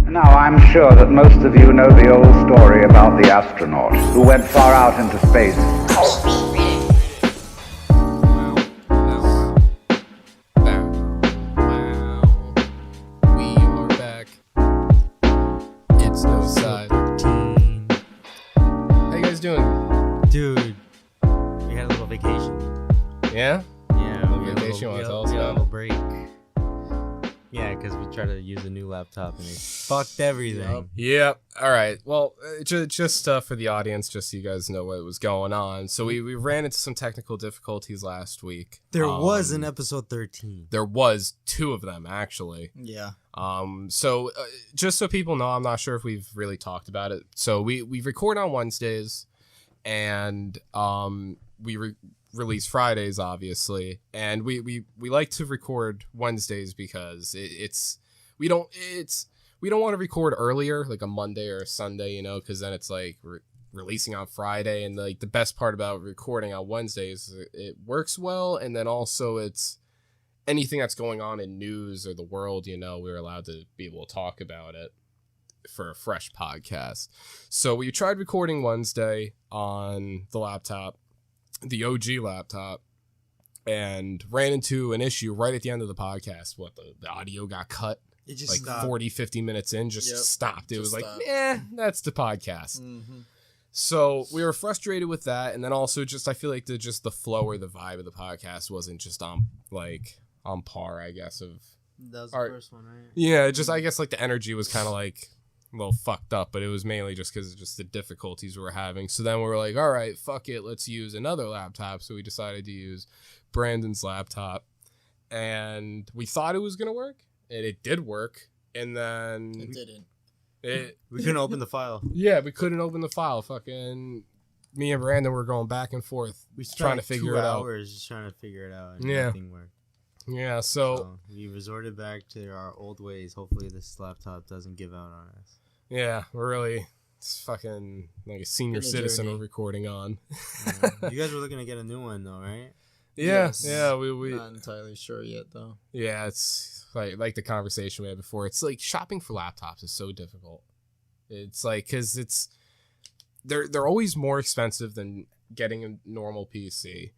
Now, I'm sure that most of you know the old story about the astronaut who went far out into space. We are back. It's Noside. How you guys doing? Dude, we had a little vacation. Yeah? Yeah, Little vacation, wanna tell us we had a about little break. Yeah, because we tried to use a new laptop and it fucked everything. Yep. All right. Well, just for the audience, just so you guys know what was going on. So we ran into some technical difficulties last week. There was an episode 13. There was 2 of them, actually. Yeah. So just so people know, I'm not sure if we've really talked about it. So we record on Wednesdays, and we release Fridays, obviously, and we like to record Wednesdays because we don't want to record earlier, like a Monday or a Sunday, you know, because then it's like releasing on Friday, and like the best part about recording on Wednesdays, it works well, and then also it's anything that's going on in news or the world, you know, we're allowed to be able to talk about it for a fresh podcast. So we tried recording Wednesday on the laptop, the OG laptop, and ran into an issue right at the end of the podcast. The audio got cut. It just like stopped. 40-50 minutes in, just stopped. It Just was stopped. like, that's the podcast. Mm-hmm. So we were frustrated with that, and then also just I feel like the flow or the vibe of the podcast wasn't just on par, I guess, of That was the first one, right? yeah, just I guess like the energy was kind of like a little fucked up, but it was mainly just because of just the difficulties we were having. So then we were like, all right, fuck it, let's use another laptop. So we decided to use Brandon's laptop, and we thought it was gonna work, and it did work, and then It didn't. We couldn't open the file. Yeah, we couldn't open the file. Fucking me and Brandon were going back and forth We spent trying to figure it out. 2 hours just trying to figure it out, and Yeah. nothing worked. Yeah, so We resorted back to our old ways. Hopefully this laptop doesn't give out on us. yeah, we're really it's fucking like a senior Been a citizen journey. we're recording on. You guys were looking to get a new one though, right? Yeah, Yes. yeah, we Not entirely sure yet, though. yeah, it's like the conversation we had before. It's like shopping for laptops is so difficult. It's like because they're always more expensive than getting a normal PC,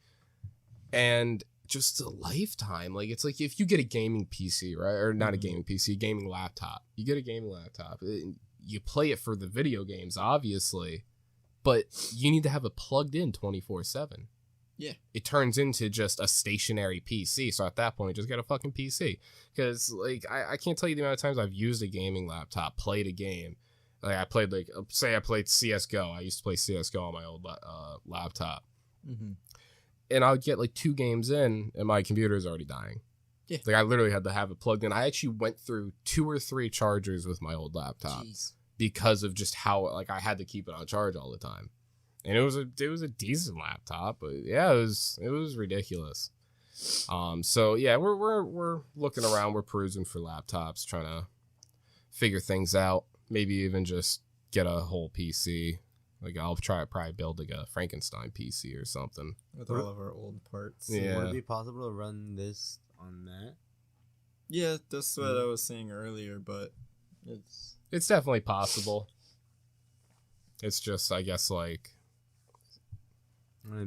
and just a lifetime. Like it's like if you get a gaming PC, right, or not a gaming PC, a gaming laptop. You get a gaming laptop, you play it for the video games, obviously, but you need to have it plugged in 24/7. Yeah. It turns into just a stationary PC. So at that point, just get a fucking PC. Because, like, I can't tell you the amount of times I've used a gaming laptop, played a game. Like, I played, like, say I played CSGO. I used to play CSGO on my old laptop. Mm-hmm. And I would get, like, 2 games in, and my computer is already dying. Yeah. Like, I literally had to have it plugged in. I actually went through 2 or 3 chargers with my old laptop. Jeez. Because of just how, like, I had to keep it on charge all the time. And it was a decent laptop, but yeah, it was ridiculous. So yeah, we're looking around, we're perusing for laptops, trying to figure things out. Maybe even just get a whole PC. Like I'll probably build like a Frankenstein PC or something. With all of our old parts. Yeah. Would it be possible to run this on that? Yeah, that's what I was saying earlier, but It's definitely possible. It's just I guess like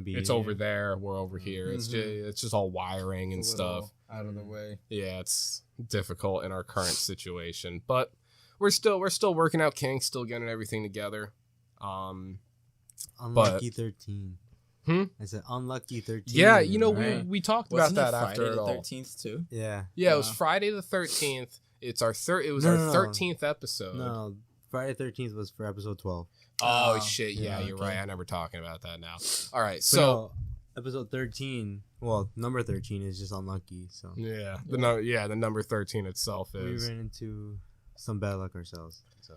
it's over there, we're over here. Mm-hmm. It's just all wiring and a stuff. little out of the way. Yeah, it's difficult in our current situation, but we're still working out kinks, still getting everything together. Unlucky 13. Hmm? I said unlucky 13. Yeah, you know right? we talked Wasn't about it that Friday after it the all. 13th too? Yeah. Yeah, it was Wow. Friday the 13th. It's our our No. 13th episode. No, Friday 13th was for episode 12. Oh Oh, shit! Yeah, yeah, you're okay. right. I remember talking about that now. All right, But so no, episode 13, well, number 13 is just unlucky, so. yeah, the number 13 itself We is ran into some bad luck ourselves, so.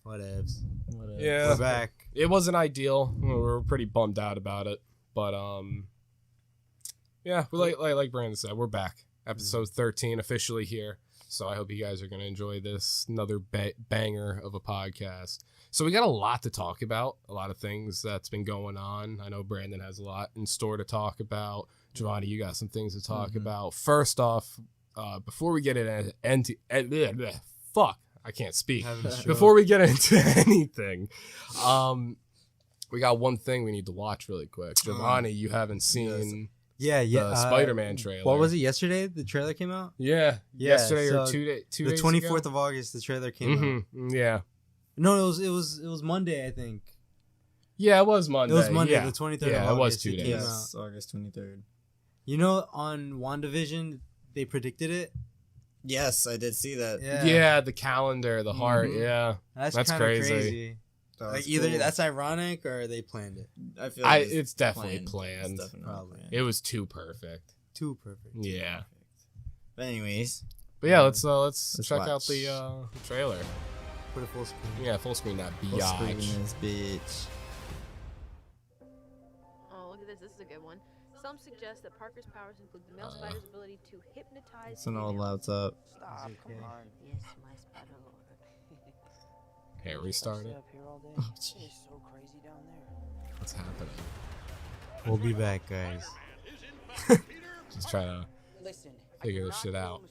Whatevs. Whatever. Yeah. We're back. It wasn't ideal. We were pretty bummed out about it, but yeah, we like Brandon said, we're back. Episode 13 officially here. So I hope you guys are going to enjoy this another banger of a podcast. So we got a lot to talk about, a lot of things that's been going on. I know Brandon has a lot in store to talk about. Giovanni, you got some things to talk about. First off, before we get into fuck, I can't speak. Having a stroke. Before we get into anything, we got one thing we need to watch really quick. Giovanni, you haven't seen the Spider-Man trailer. What was it? Yesterday, the trailer came out. Yeah, yesterday or so 2 days. The 24th of August, the trailer came out. Yeah. No, it was Monday, I think. Yeah, it was Monday. It was Monday, yeah. the 23rd. Yeah, of August, it was 2 came days. Yes, out. August 23rd. You know, on WandaVision, they predicted it. Yes, I did see that. Yeah, the calendar, the heart. Yeah, That's That's kind of crazy. crazy. That Like was either cool. that's ironic or they planned it. I feel it's definitely planned. It's definitely Probably. It was too perfect. Too perfect. Yeah. But anyways, But yeah, let's check watch. out the trailer. Put a full screen. Yeah, full screen that full screen biatch. this bitch. Oh, look at this. This is a good one. Some suggest that Parker's powers include the male spider's ability to hypnotize. It's an old females. laptop. Stop, Is it come okay? on. Yes, my spider lord. Okay, restart it. Up here all day. Oh, It is so crazy down there. What's happening? We'll be back, guys. Just try to Listen, figure this shit out.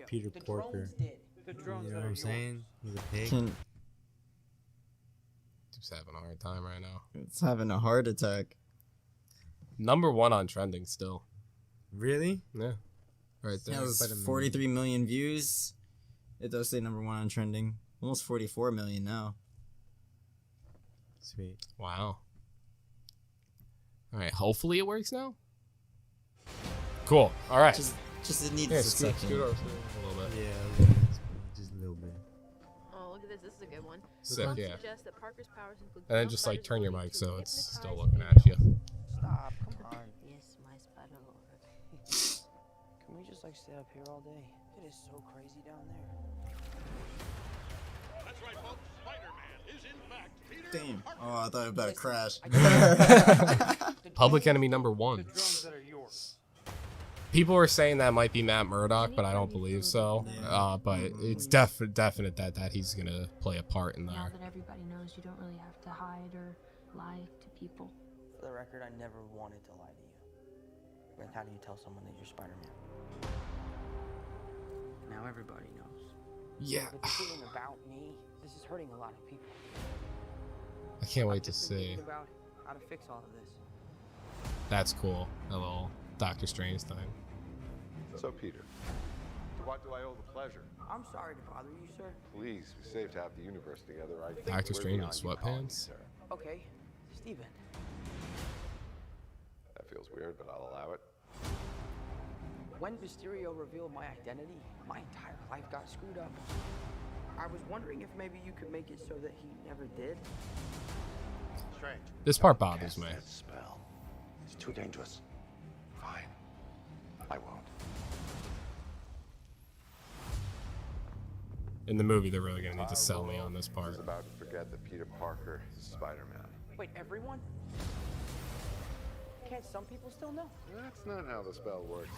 Peter the Porker. drones did. The drones You know that what are I'm yours. saying? He's a pig. Just having a hard time right now. It's having a heart attack. Number 1 on trending still. Really? Yeah. Right It there. has 43 million views. It does say number 1 on trending. Almost 44 million now. Sweet. Wow. All right. Hopefully it works now. Cool. All right. Just it needs Yeah, a scoot second. over a little bit. Yeah, just a little bit. Oh, look at this. This is a good one. Sick, Some yeah. suggest that Parker's powers include the And then male just like spider's turn your ability mic to so it's still hypnotize looking at you. Stop, come on. Yes, my spider lord. Can we just like stay up here all day? It is so crazy down there. That's right, folks. Spider-Man is in fact Peter Damn. Oh, I thought it was about to crash. The Public drones- enemy number The 1. drones that are yours. People were saying that might be Matt Murdock, but I don't believe so. But it's definite that he's gonna play a part in Now there. that everybody knows, you don't really have to hide or lie to people. For the record, I never wanted to lie to you. But how do you tell someone that you're Spider-Man? Now everybody knows. Yeah. But this isn't about me. This is hurting a lot of people. I can't wait I've to just been see. thinking about how to fix all of this. That's cool. A little Doctor Strange thing. So, Peter, to what do I owe the pleasure? I'm sorry to bother you, sir. Please, we saved half the universe together. I think Doctor we're Strange in beyond you calling me, sweatpants? sir. Okay, Steven. That feels weird, but I'll allow it. When Mysterio revealed my identity, my entire life got screwed up. I was wondering if maybe you could make it so that he never did. Strange. This part bothers Cast me. that spell. It's too dangerous. Fine. I won't. In the movie, they're really gonna need to sell me on this I part. was about to forget that Peter Parker is Spider-Man. Wait, everyone? Can't some people still know? That's not how the spell works.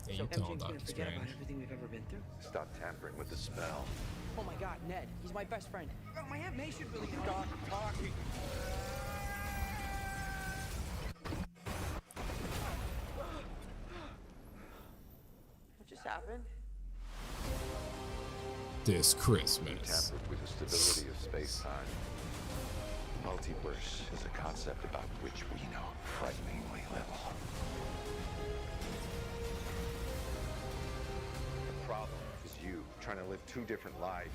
Yeah, So you tell MJ's gonna Doctor forget about Strange. everything we've ever been through? Stop tampering with the spell. Oh my god, Ned, he's my best friend. Oh, my Aunt May should really stop talking. What just happened? This Christmas. Tampered with the stability of space-time. Multiverse is a concept about which we know frighteningly little. The problem is you trying to live 2 different lives.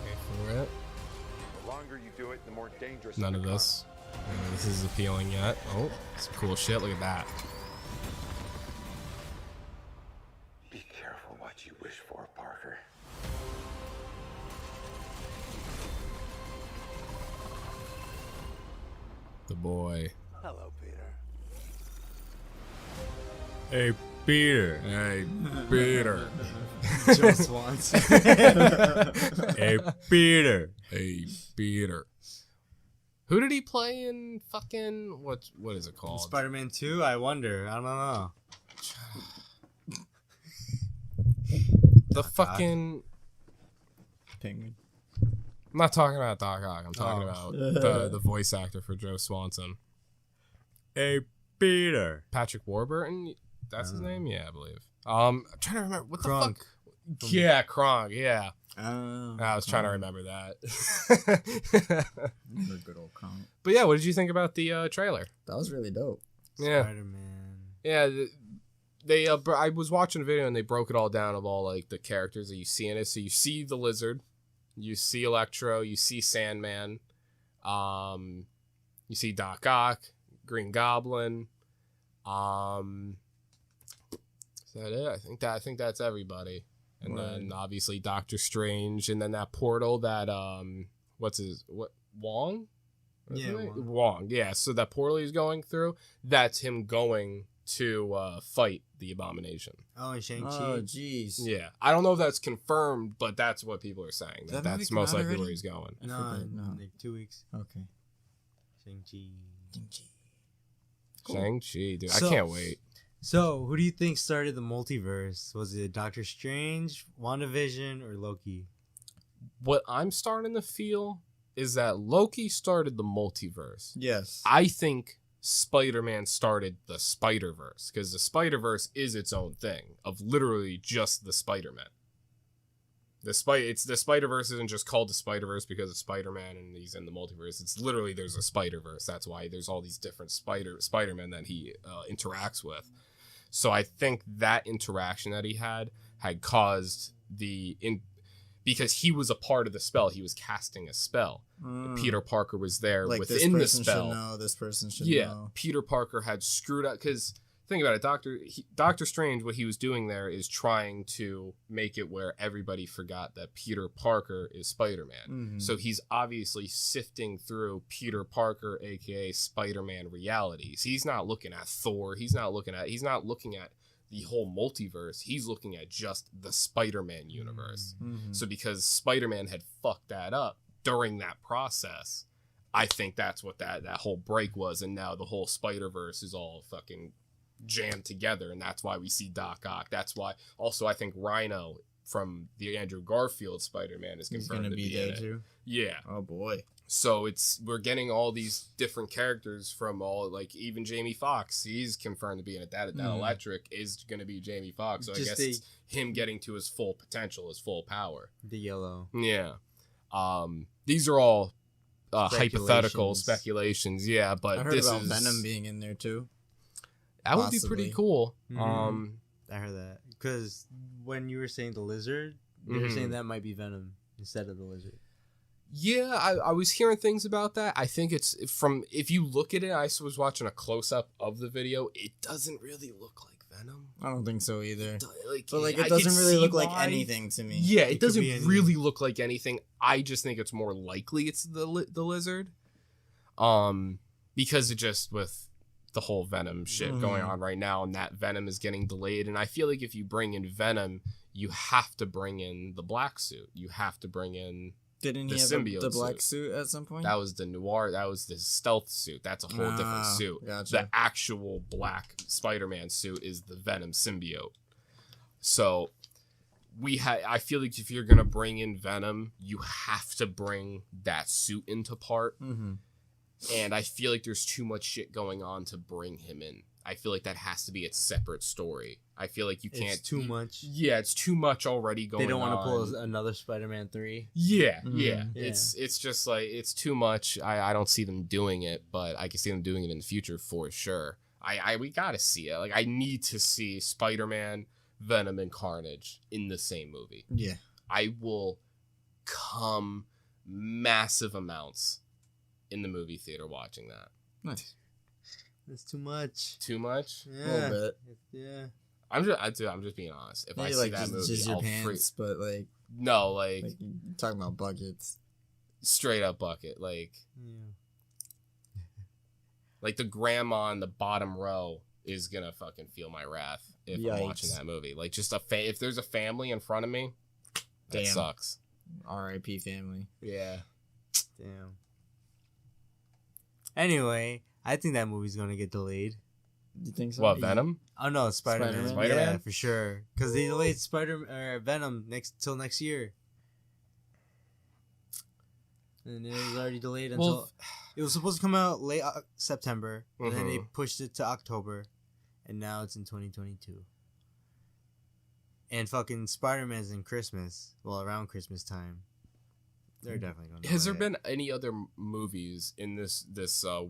Okay, for it. The longer you do it, the more dangerous None it of becomes. this. None of this is appealing yet. Oh, some cool shit. Look at that. Be careful what you wish for, Parker. The boy. Hello, Peter. Hey, Peter. Hey, Peter. Joe Swanson. Hey, Peter. Hey, Peter. Who did he play in fucking what is it called? Spider-Man 2? I wonder. I don't know. The fucking Penguin. I'm not talking about Doc Ock. I'm talking Oh. about the voice actor for Joe Swanson. Hey, Peter. Patrick Warburton. That's his name? Yeah, I believe. I'm trying to remember what Crunk. the fuck. Yeah, Kronk. Yeah, Oh, I was trying to remember that. Good old Kronk. But yeah, what did you think about the trailer? That was really dope. Yeah, Spider-Man. yeah. They I was watching a video and they broke it all down of all like the characters that you see in it. So you see the Lizard, you see Electro, you see Sandman, you see Doc Ock, Green Goblin. Is that it? I think that's everybody. And then obviously Doctor Strange, and then that portal that Wong? Yeah, Wong. Yeah, so that portal he's going through, that's him going to fight the Abomination. Oh, and Shang-Chi. Oh, jeez. Yeah. I don't know if that's confirmed, but that's what people are saying. That movie That's come most out likely already? where he's going. No, No. like 2 weeks. Okay. Shang-Chi. Cool. Shang-Chi, dude. So- I can't wait. So, who do you think started the multiverse? Was it Doctor Strange, WandaVision, or Loki? What I'm starting to feel is that Loki started the multiverse. Yes. I think Spider-Man started the Spider-Verse, because the Spider-Verse is its own thing of literally just the Spider-Man. The Spider-Verse isn't just called the Spider-Verse because of Spider-Man and he's in the multiverse. It's literally there's a Spider-Verse. That's why there's all these different Spider-Man that he interacts with. So I think that interaction that he had caused because he was a part of the spell. He was casting a spell. Peter Parker was there Like within the this person spell. should know, this person should Yeah, know. Peter Parker had screwed up because think about it. Doctor Strange, what he was doing there is trying to make it where everybody forgot that Peter Parker is Spider-Man. Mhm. So he's obviously sifting through Peter Parker, aka Spider-Man realities. He's not looking at Thor. He's not looking at the whole multiverse. He's looking at just the Spider-Man universe. Mhm. So because Spider-Man had fucked that up during that process, I think that's what that whole break was, and now the whole Spider-Verse is all fucking jammed together, and that's why we see Doc Ock. That's why also I think Rhino from the Andrew Garfield Spider-Man is He's confirmed gonna to be be there in it. too. Yeah. Oh boy. So we're getting all these different characters from all, like even Jamie Foxx, he's confirmed to be in it. That Electric is going to be Jamie Foxx. So I guess it's him getting to his full potential, his full power. The yellow. Yeah. These are all hypothetical speculations. Yeah, but I heard this about is Venom being in there too. that would be pretty possibly. cool. Mhm. I heard that because when you were saying the Lizard, you were Mhm. saying that might be Venom instead of the Lizard. Yeah, I was hearing things about that. I think it's if you look at it, I was watching a close up of the video. It doesn't really look like Venom. I don't think so either. But I it could doesn't really see look like why. anything to me. Yeah, it It could doesn't be anything. really look like anything. I just think it's more likely it's the Lizard. Because it just with the whole Venom shit going on right now, and that Venom is getting delayed, and I feel like if you bring in Venom, you have to bring in the black suit. You have to bring in Didn't the he have symbiote the black suit at some point? that was the noir. That was the stealth suit. That's a whole different Ah, suit. gotcha. The actual black Spider-Man suit is the Venom symbiote. So I feel like if you're gonna bring in Venom, you have to bring that suit into part. Mm-hmm. And I feel like there's too much shit going on to bring him in. I feel like that has to be its separate story. I feel like you can't It's too much. Yeah, it's too much already going on. They don't want to pull another Spider-Man 3. Yeah, Mhm. yeah. Yeah. It's just like it's too much. I don't see them doing it, but I can see them doing it in the future for sure. We gotta see it. Like I need to see Spider-Man, Venom, and Carnage in the same movie. Yeah. I will come massive amounts in the movie theater watching that. Nice. That's too much. Too much? A little bit. Yeah. I'm just being honest. If I Maybe see like that just movie, your I'll pants, but like like you're talking about buckets. straight up bucket. Like the grandma on the bottom row is gonna fucking feel my wrath if I'm Yikes. watching that movie. Like just if there's a family in front of me, that Damn. sucks. R.I.P. family. Yeah. Damn. Anyway, I think that movie's gonna get delayed. You think so? What, Venom? Oh no, Spider-Man. Spider-Man? Yeah, Spider-Man? for sure. Because they delayed Venom till next year. And it was already delayed until Well, it was supposed to come out late September, and then they Mhm. pushed it to October, and now it's in 2022. And fucking Spider-Man's in Christmas. Well, around Christmas time. They're definitely going to Has there been any other movies in this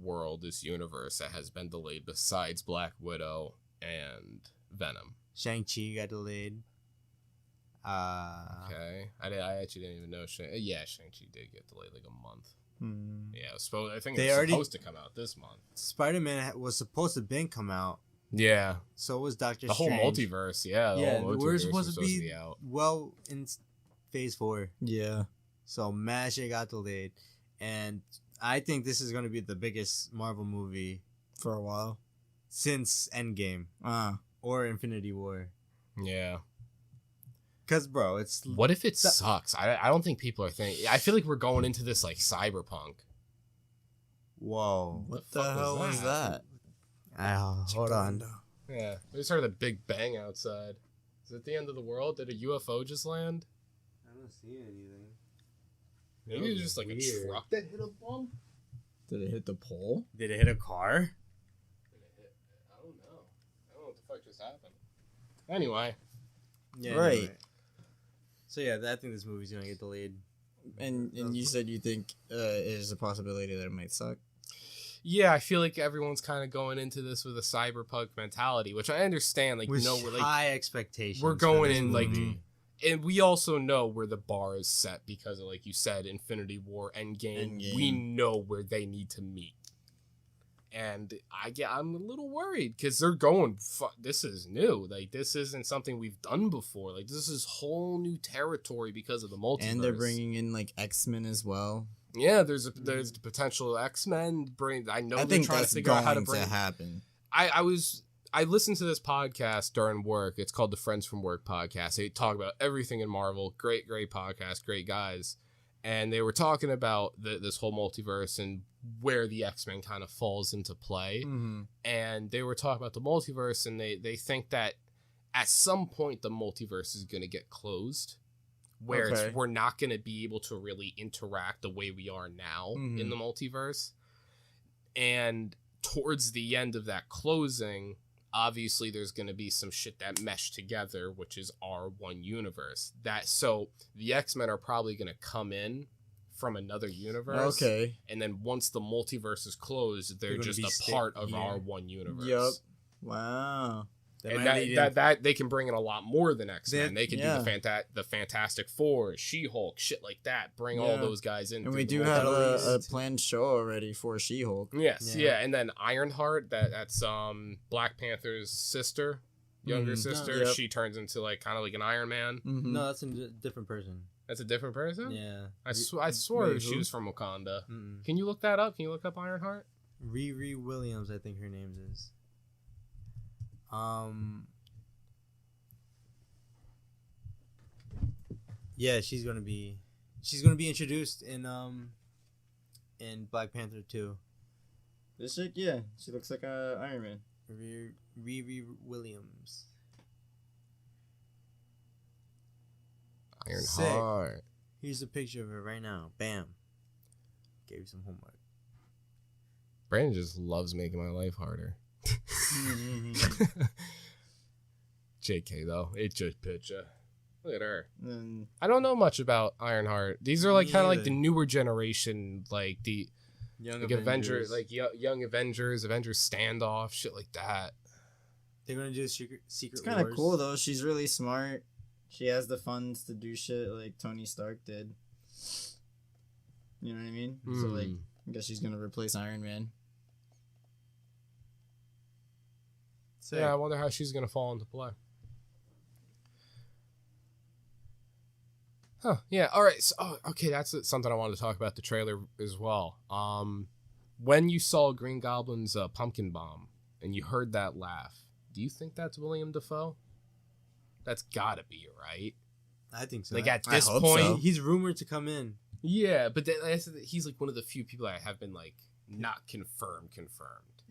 world, this universe, that has been delayed besides Black Widow and Venom? Shang-Chi got delayed. Okay. I actually didn't even know. Shang-Chi did get delayed like a month. Yeah, I think it was supposed to come out this month. Spider-Man was supposed to come out. Yeah. So was Doctor The Strange. whole multiverse, yeah. We're supposed to be out. well in Phase 4. Yeah. So mad shit got delayed. And I think this is going to be the biggest Marvel movie For a while. since Endgame or Infinity War. Yeah. Because, bro, it's... What if it sucks? I don't think people are thinking... I feel like we're going into this like Cyberpunk. Whoa. What the hell was that? Hold on. Yeah. We just heard a big bang outside. Is it the end of the world? Did a UFO just land? I don't see anything. Maybe it was just like a truck that hit a bump? Did it hit the pole? Did it hit a car? I don't know. I don't know what the fuck just happened. Anyway. Yeah, Right. anyway. So yeah, I think this movie's gonna get delayed. And you said you think there's a possibility that it might suck? Yeah, I feel like everyone's kind of going into this with a cyberpunk mentality, which I understand. Like, With we're like high expectations. we're for going this in like, movie. and we also know where the bar is set because of, like you said, Infinity War, Endgame. We know where they need to meet, and I'm a little worried because they're going. This is new. Like, this isn't something we've done before. Like, this is whole new territory because of the multiverse. And they're bringing in like X-Men as well. Yeah, there's the potential X-Men I know I they're think trying to that's figure out how to going bring to happen. I listened to this podcast during work. It's called the Friends from Work podcast. They talk about everything in Marvel. Great podcast, great guys. And they were talking about this whole multiverse and where the X-Men kind of falls into play. Mm-hmm. And they were talking about the multiverse, and they think that at some point the multiverse is going to get closed, where we're not going to be able to really interact the way we are now in the multiverse. And towards the end of that closing, obviously there's going to be some shit that mesh together, which is our one universe. So the X-Men are probably going to come in from another universe. Okay. And then once the multiverse is closed, they're just a part of our one universe. Yep. Wow. And that they can bring in a lot more than X-Men. They can do the Fantastic Four, She-Hulk, shit like that. Bring all those guys in. And we do have a planned show already for She-Hulk. Yes, yeah. And then Ironheart, that's Black Panther's sister, younger sister. Yep. She turns into like kind of like an Iron Man. Mm-hmm. No, that's a different person. That's a different person? Yeah. I swore she was from Wakanda. Mm-mm. Can you look that up? Can you look up Ironheart? Riri Williams, I think her name is. Yeah, she's gonna be introduced in Black Panther 2. This chick, yeah, she looks like a Iron Man. Riri Williams. Ironheart. Sick. Here's a picture of her right now. Bam. Gave you some homework. Brandon just loves making my life harder. JK though, it's just picture. Look at her. I don't know much about Ironheart. These are like kind of like the newer generation, like the Young like Avengers, like Young Avengers Standoff, shit like that. They're gonna do Secret It's kind of cool though. She's really smart. She has the funds to do shit like Tony Stark did. You know what I mean? So like, I guess she's gonna replace Iron Man. So yeah, I wonder how she's gonna fall into play. Huh? Yeah. All right. So, okay. That's something I wanted to talk about the trailer as well. When you saw Green Goblin's pumpkin bomb and you heard that laugh, do you think that's William Dafoe? That's gotta be right. I think so. Like at this point, he's rumored to come in. Yeah, but he's like one of the few people that have been like not confirmed.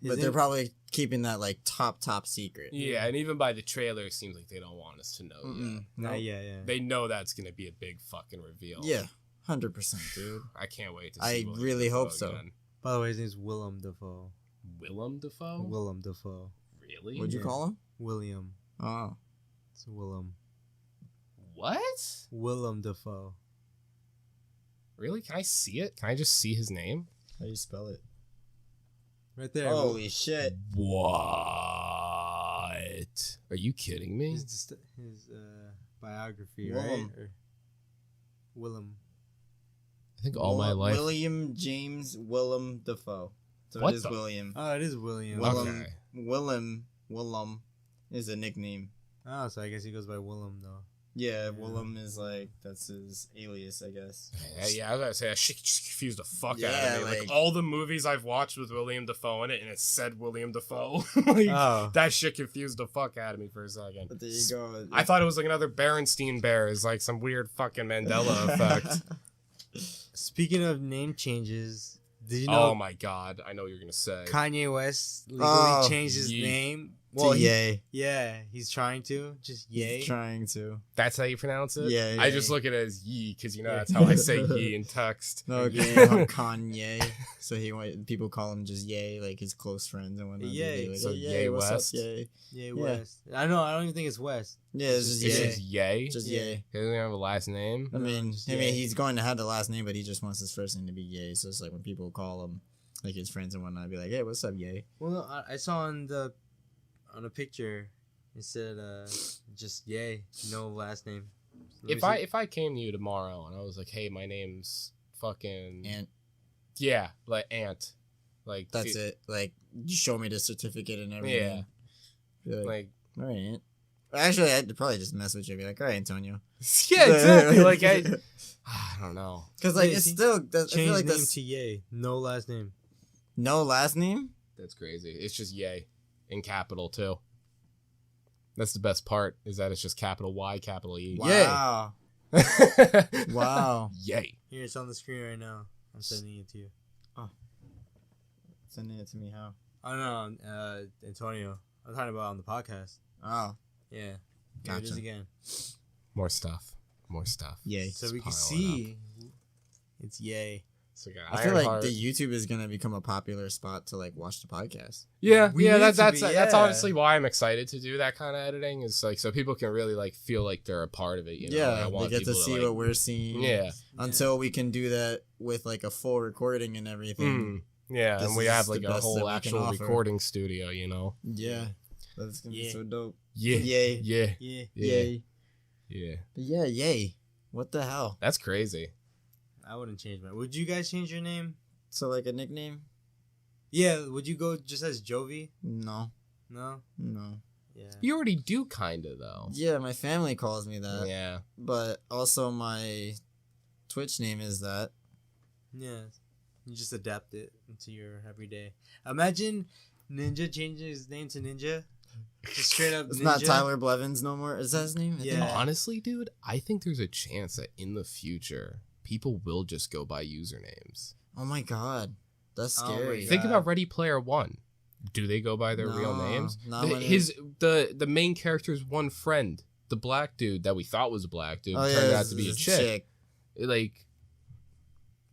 But they're probably keeping that like top secret. Yeah, and even by the trailer, it seems like they don't want us to know yet. No, yeah. They know that's gonna be a big fucking reveal. Yeah, 100%, dude. I can't wait to see. I really hope so. Again. By the way, his name's Willem Dafoe. Willem Dafoe? Willem Dafoe. Really? What'd you call him? William. Oh. It's Willem. What? Willem Dafoe. Really? Can I see it? Can I just see his name? How do you spell it? Right there. Holy shit. What? Are you kidding me? His biography, Willem. right? Or Willem. I think all my life. William James Willem Dafoe. So What it is the- William. Oh, it is William. Willem. Okay. Willem is a nickname. Oh, so I guess he goes by Willem though. Yeah, Willem is like, that's his alias, I guess. Yeah, I was gonna say that shit just confused the fuck out Yeah, of me. Like like- all the movies I've watched with William Dafoe in it, and it said William Dafoe. Like, Oh. that shit confused the fuck out of me for a second. But there you go. I thought it was like another Berenstein Bear, is like some weird fucking Mandela effect. Speaking of name changes, did you Oh know my god, I know what you're gonna say. Kanye West legally Oh, changed his ye- name? Well, to yay. Yeah, he's trying to. Just yay. He's trying to. That's how you pronounce it? Yeah, I yeah. just look at it as ye, because you know that's how I say ye in text. No, okay, Kanye. So people call him just Yay, like his close friends and whatnot. Yay. Like, So "Hey, Yay what's West? up, Yay? Yay Yeah. West. I know. I don't even think it's West. Yeah, it's just It's Yay. just yay? Just Yeah. Yay. He doesn't have a last name? I mean, just Yay. he's going to have the last name, but he just wants his first name to be Yay. So it's like when people call him, like his friends and whatnot, be like, "Hey, what's up, Yay?" Well, no, I saw on a picture it said just yay, no last name. Let me see. If I came to you tomorrow and I was like, hey, my name's fucking And yeah, like Ant. Like that's it. Like, you show me the certificate and everything. Yeah. Be like, Like all right, Ant. Actually, I'd probably just mess with you. Be like, all right, Antonio. yeah, exactly. Like I don't know. Because like Yeah, it's see? still. I Change feel like name that's to yay, no last name. no last name. That's crazy. It's just yay in capital too. That's the best part, is that it's just capital Y, capital E. Wow. Wow. Yay. Here, it's on the screen right now. I'm sending it to you. Sending it to me how? Oh no, Antonio. I'm talking about on the podcast. Oh, Yeah. Here it is Gotcha. again. More stuff. More stuff. yay. So we can piling see. It's yay. So we got I feel like Ironheart. the YouTube is gonna become a popular spot to like watch the podcast. Yeah, We yeah, need to that's be, that's yeah. honestly why I'm excited to do that kind of editing, is like so people can really like feel like they're a part of it. You know? And I Yeah, want they get to people see like, what we're seeing. Yeah. Until we can do that with like a full recording and everything. Mm, yeah, This and we is have the like a best that whole we can actual offer. recording studio. You know? Yeah, that's gonna be Yeah. so dope. Yeah, Yay. yeah, Yeah. yeah, Yay. yeah. But yeah, yay. What the hell? That's crazy. I wouldn't change mine. Would you guys change your name? So like a nickname? Yeah. Would you go just as Jovi? No, No. no. Yeah. You already do kind of though. Yeah, my family calls me that. Yeah. But also my Twitch name is that. Yeah. You just adapt it into your everyday. Imagine Ninja changing his name to Ninja. Just straight up. It's Ninja. not Tyler Blevins no more. Is that his name? I think- Yeah. Honestly, dude, I think there's a chance that in the future people will just go by usernames. Oh my god, that's Oh my scary. God. Think about Ready Player One. Do they go by their real No, names? not when The main character's one friend, the black dude that we thought was a black dude, turned out to be a it's chick. Like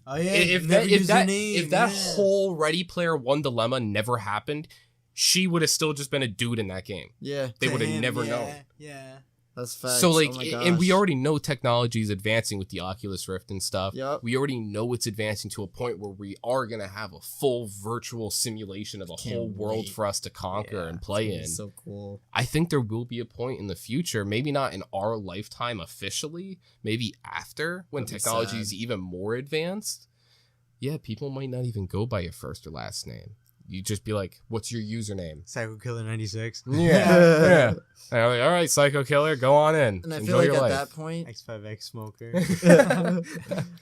Oh yeah. if never that use their name, if that yeah. whole Ready Player One dilemma never happened, she would have still just been a dude in that game. Yeah, They To would have him, never yeah, known. Yeah. that's facts. So like, oh my and we gosh. already know technology is advancing with the Oculus Rift and stuff. Yup. We already know it's advancing to a point where we are gonna have a full virtual simulation of a Can't whole world wait. for us to conquer Yeah, and play in. It's so cool. I think there will be a point in the future, maybe not in our lifetime officially, maybe after when That'd be technology sad. is even more advanced. Yeah, people might not even go by your first or last name. You just be like, "What's your username?" Psycho Killer 96. Yeah. And I'm like, all right, Psycho Killer, go on in. And I Enjoy feel like your at life. that point, X5X smoker.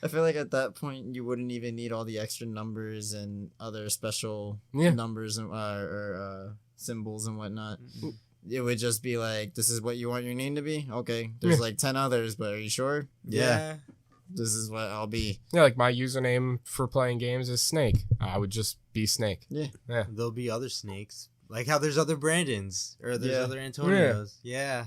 I feel like at that point you wouldn't even need all the extra numbers and other special Yeah. numbers and or symbols and whatnot. It would just be like, this is what you want your name to be? Okay. There's Yeah. like 10 others, but are you sure? Yeah. This is what I'll be. Yeah, like my username for playing games is Snake. I would just be Snake. Yeah. Yeah. There'll be other snakes. Like how there's other Brandons or there's Yeah. other Antonios. Yeah.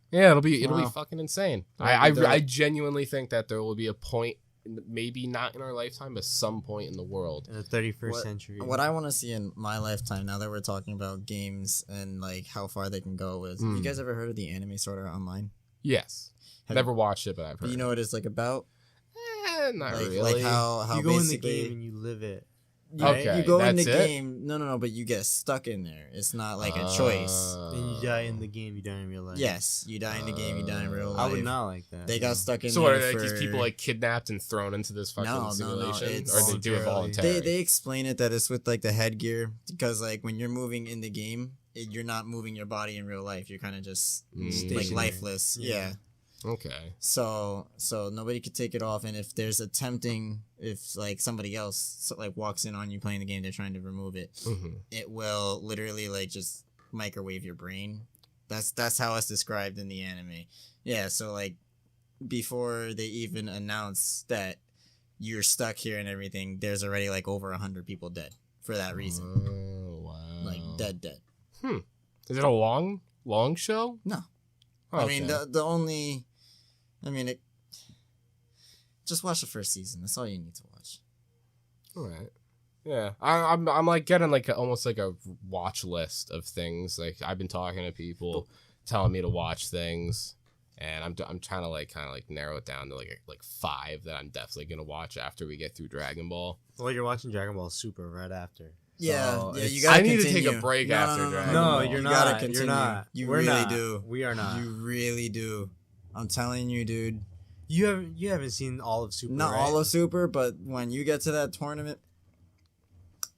Yeah, it'll be Wow. fucking insane. That'd be dope. I genuinely think that there will be a point, maybe not in our lifetime, but some point in the world. In the 31st What- century. What I want to see in my lifetime, now that we're talking about games and like how far they can go, is have you Mm. guys ever heard of the anime Sword Art Online? Yes. Never watched it, but I've heard. But you know what it's like about? Not like, really. Like how you go in the basically game and you live it. Okay, you go in the that's it? game. No, but you get stuck in there. It's not like a choice. And you die in the game, you die in real life. Yes, you die in the game, you die in real life. I would not like that. They got stuck in So there. what are for... these people like kidnapped and thrown into this fucking No, simulation, it's or they do it voluntarily? They explain it that it's with like the headgear because like when you're moving in the game, you're not moving your body in real life. You're kind of just like Stationary. lifeless. Yeah. Okay. So nobody could take it off, and if there's if like somebody else like walks in on you playing the game, they're trying to remove it. Mm-hmm. It will literally like just microwave your brain. That's how it's described in the anime. Yeah. So like before they even announce that you're stuck here and everything, there's already like over 100 people dead for that reason. Oh wow. Like dead. Is it a long show? No. Okay. I mean just watch the first season. That's all you need to watch. All right. Yeah, I'm like getting like almost like a watch list of things. Like I've been talking to people, telling me to watch things, and I'm trying to like kind of like narrow it down to like 5 that I'm definitely gonna watch after we get through Dragon Ball. Well, you're watching Dragon Ball Super right after. Yeah, So you gotta I need continue. to take a break after Dragon No, Ball. you're You not. gotta You're continue. not. You We're really not. do. We are not. You really do. I'm telling you, dude. You haven't seen all of Super. Not right? all of Super, but when you get to that tournament,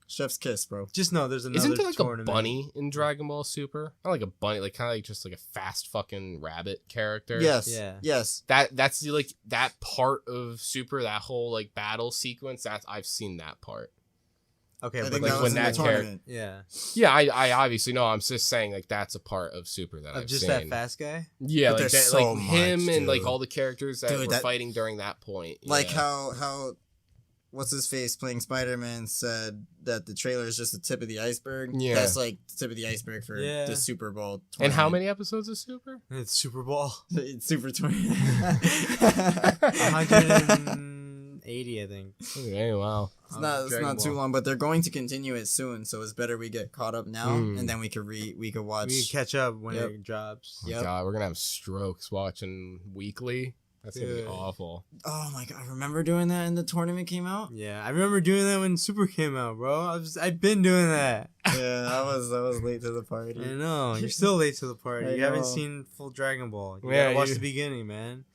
chef's kiss, bro. Just know there's another Isn't there like tournament. a bunny in Dragon Ball Super? Not like a bunny, like kind of like just like a fast fucking rabbit character. Yes. Yeah. Yes. That's like that part of Super, that whole like battle sequence. I've seen that part. Okay, I but think like that when was in that the tournament. yeah, Yeah, I obviously know. I'm just saying like that's a part of Super that I've just seen. that fast guy. Yeah, But like there's that, so like him much, and like dude. all the characters that Dude, were that- fighting during that point. Like yeah. how what's his face playing Spider-Man said that the trailer is just the tip of the iceberg. Yeah. That's like the tip of the iceberg for Yeah. the Super Bowl tournament. And how many episodes of Super? It's Super Bowl. It's Super tournament. 180, I think. Okay, wow. It's not Dragon too Ball. long, but they're going to continue it soon, so it's better we get caught up now, Hmm. and then we could watch. We can catch up when Yep. it drops. Oh my Yep. God, we're gonna have strokes watching weekly. That's gonna be Dude. awful. Oh my god! I remember doing that and the tournament came out. Yeah, I remember doing that when Super came out, bro. I've been doing that. Yeah, I was late to the party. I know. You're still late to the party. I You haven't know. seen full Dragon Ball. You Yeah, gotta watch you- the beginning, man.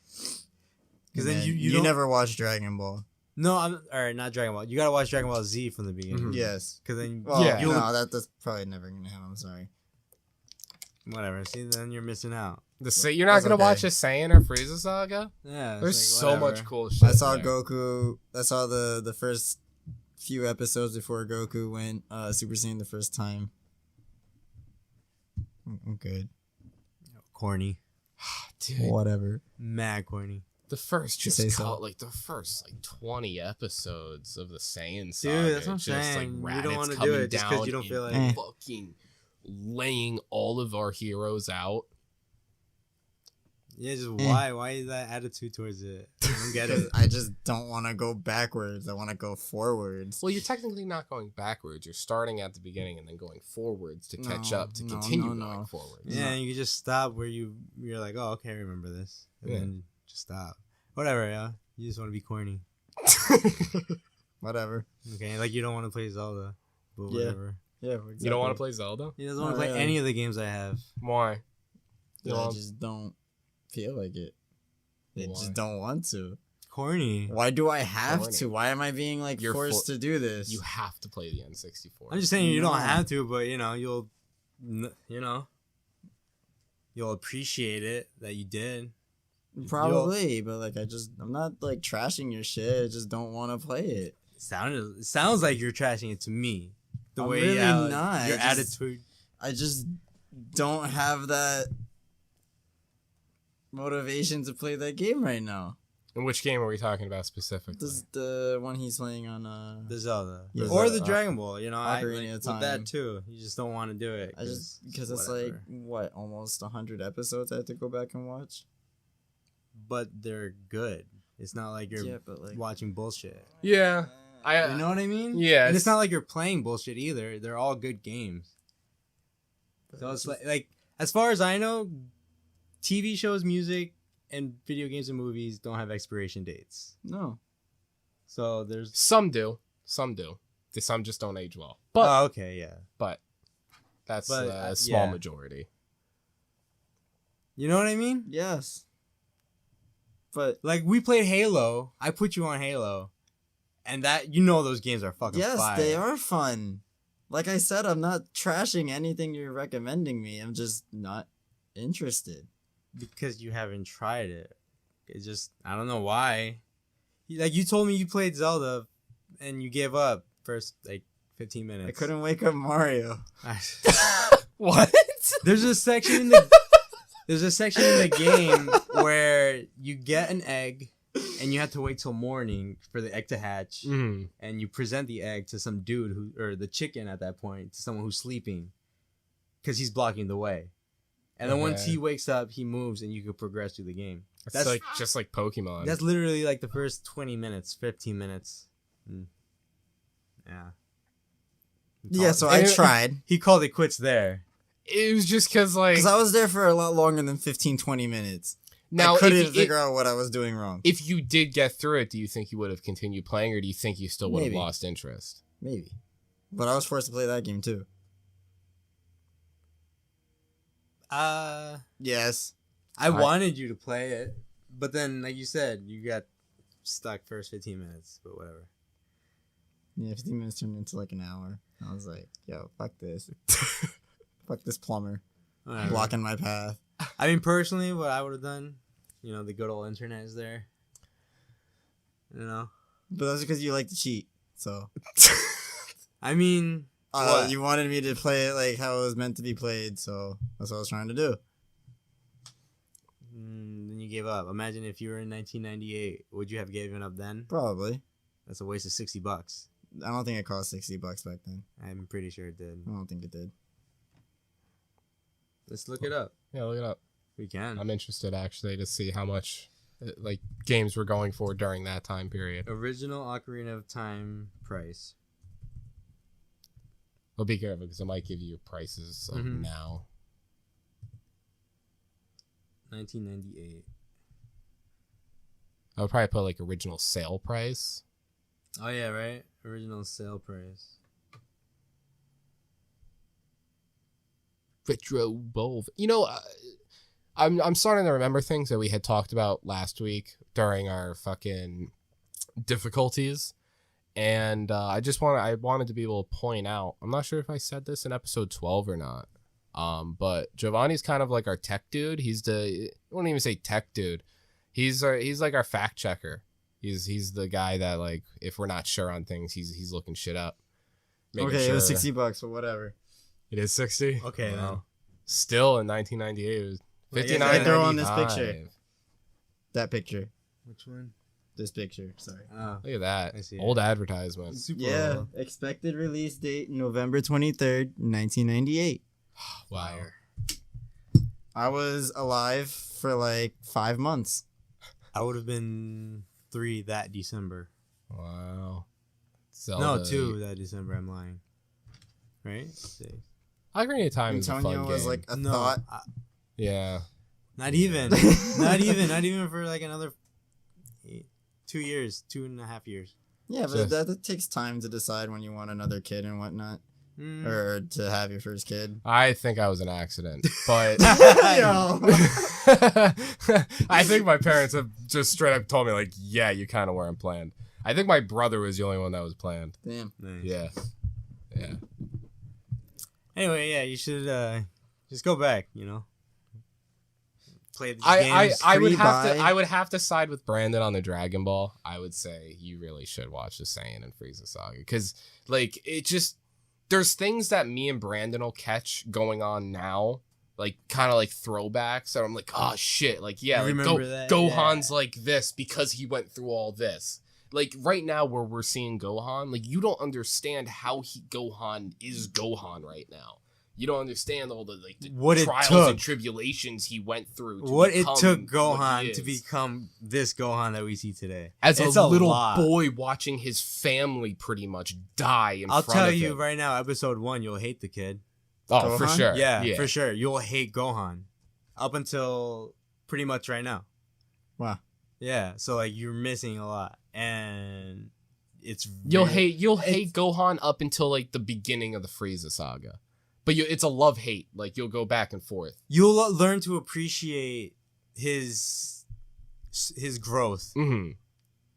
Because then Man, you don't... never watched Dragon Ball. No, all right, not Dragon Ball. You gotta watch Dragon Ball Z from the beginning. Mhm. Yes. Because then Well, Yeah. you'll... no, that's probably never gonna happen. I'm sorry. Whatever. See, then you're missing out. You're not That's gonna okay. watch the Saiyan or Frieza saga? Yeah. it's There's like, so whatever. much cool shit. I saw there. Goku. I saw the first few episodes before Goku went Super Saiyan the first time. I'm good. Corny. Dude, Whatever. Mad corny. the first You say just so. cut like the first like 20 episodes of the Saiyan saga. Dude, that's what I'm just, saying. Like, You don't Raditz wanna do coming it just 'cause down you don't feel and like- fucking laying all of our heroes out. Yeah, just why is that attitude towards it? I don't get it. I just don't want to go backwards. I want to go forwards. Well, you're technically not going backwards. You're starting at the beginning and then going forwards to catch No, up to no, continue no, going no. forwards. Yeah, and you can just stop where you're like, oh, okay, I remember this, and Yeah. then just stop. Whatever, yeah. You just want to be corny, Whatever. okay? Like you don't want to play Zelda, but Yeah. whatever. Yeah. Exactly. You don't want to play Zelda? He doesn't want to Not play really. any of the games I have. Why? You I know, just don't feel like it. I Why? just don't want to. Corny. Why do I have Corny. to? Why am I being like You're forced to do this? you have to play the N64. I'm just saying you don't No. have to, but you'll appreciate it that you did. Probably, but like I'm not like trashing your shit. I just don't want to play it. It sounds like you're trashing it to me. The I'm way really not. your I just- attitude. I just don't have that motivation to play that game right now. And which game are we talking about specifically? This is the one he's playing on. The Zelda, Yeah, or the the Dragon Ball. I Ocarina of with Time. that too. You just don't want to do it. I just because it's like what almost 100 episodes I have to go back and watch. but they're good. It's not like you're Yeah, but like watching bullshit. Yeah. You know what I mean? Yeah, And it's it's- not like you're playing bullshit either. They're all good games. So it's like as far as I know, TV shows, music, and video games and movies don't have expiration dates. No. So there's Some do. Some just don't age well. But oh, okay, yeah. but that's But, a small yeah. majority. You know what I mean? Yes. But Like we played Halo. I put you on Halo, and that those games are fucking yes, fire. they are fun. Like I said, I'm not trashing anything you're recommending me. I'm just not interested. Because you haven't tried it. It's just I don't know why. Like you told me you played Zelda, and you gave up first like 15 minutes. I couldn't wake up Mario. What? There's a section in the game where you get an egg and you have to wait till morning for the egg to hatch, Mhm. and you present the egg to some dude or the chicken at that point, to someone who's sleeping, because he's blocking the way. And then once Okay. he wakes up, he moves, and you can progress through the game. That's like just like Pokemon. That's literally like the first 20 minutes, 15 minutes. Yeah. Yeah, so I tried. He called it quits there. It was just because like Because I was there for a lot longer than 15, 20 minutes. now I couldn't if, figure out what I was doing wrong. if you did get through it, do you think you would have continued playing, or do you think you still would have Maybe. lost interest? Maybe. But I was forced to play that game too. Yes. I wanted you to play it, but then, like you said, you got stuck first 15 minutes, but whatever. Yeah, 15 minutes turned into like an hour. I was like, yo, fuck this. Fuck this plumber. Whatever. Blocking my path. I mean, personally, what I would have done, the good old internet is there. But that's because you like to cheat. So. I mean, what? You wanted me to play it like how it was meant to be played, so that's what I was trying to do. Then you gave up. Imagine if you were in 1998. Would you have given up then? Probably. That's a waste of $60. I don't think it cost $60 back then. I'm pretty sure it did. I don't think it did. Let's look it up. Yeah, look it up. We can. I'm interested actually to see how much like games were going for during that time period. Original Ocarina of Time price. Well, be careful because it might give you prices of now. 1998. I would probably put like original sale price. Oh yeah, right. Original sale price. Retro Bulb. I'm starting to remember things that we had talked about last week during our fucking difficulties, and I wanted to be able to point out. I'm not sure if I said this in episode 12 or not. But Giovanni's kind of like our tech dude. I wouldn't even say tech dude. He's like our fact checker. He's the guy that like if we're not sure on things, he's looking shit up. Okay, it was $60, but whatever. It is 60. Okay, Wow. then. Still in 1998, it was Wait, 59. right there on this picture. That picture. Which one? This picture. Sorry. Oh, Look at that I see old it. advertisement. Super Yeah. old. Expected release date November 23rd, 1998. Wow. I was alive for like 5 months. I would have been 3 that December. Wow. No, Zelda. 2 that December. I'm lying. Right? 6. Ocarina of Time is a Antonio fun was game. like a No, thought. Yeah. not even. not even for like another 2 years, 2.5 years. Yeah, but Just- that takes time to decide when you want another kid and whatnot. Mm. Or to have your first kid. I think I was an accident, but Yo. I think my parents have just straight up told me like, yeah, you kind of weren't planned. I think my brother was the only one that was planned. Damn. Nice. Yeah. Yeah. Anyway, yeah, you should just go back. Play the I games. Pre-buy. would have to side with Brandon on the Dragon Ball. I would say you really should watch the Saiyan and Frieza saga because like it just there's things that me and Brandon will catch going on now, like kind of like throwbacks that I'm like, oh shit, like yeah, I like remember that, Gohan's yeah. like this because he went through all this. Like right now where we're seeing Gohan, like you don't understand how Gohan is Gohan right now. You don't understand all the What it trials took. and tribulations he went through. To What it become took what Gohan he to is. become this Gohan that we see today. As It's a little lot. boy watching his family pretty much die in I'll front tell of you him. right now, episode 1, you'll hate the kid. Oh, for Gohan? sure. Yeah, for sure. You'll hate Gohan. Up until pretty much right now. Wow. Yeah, so like you're missing a lot, and it's You'll very- hate Gohan up until like the beginning of the Frieza saga, but it's a love hate. Like you'll go back and forth. You'll learn to appreciate his growth, Mm-hmm.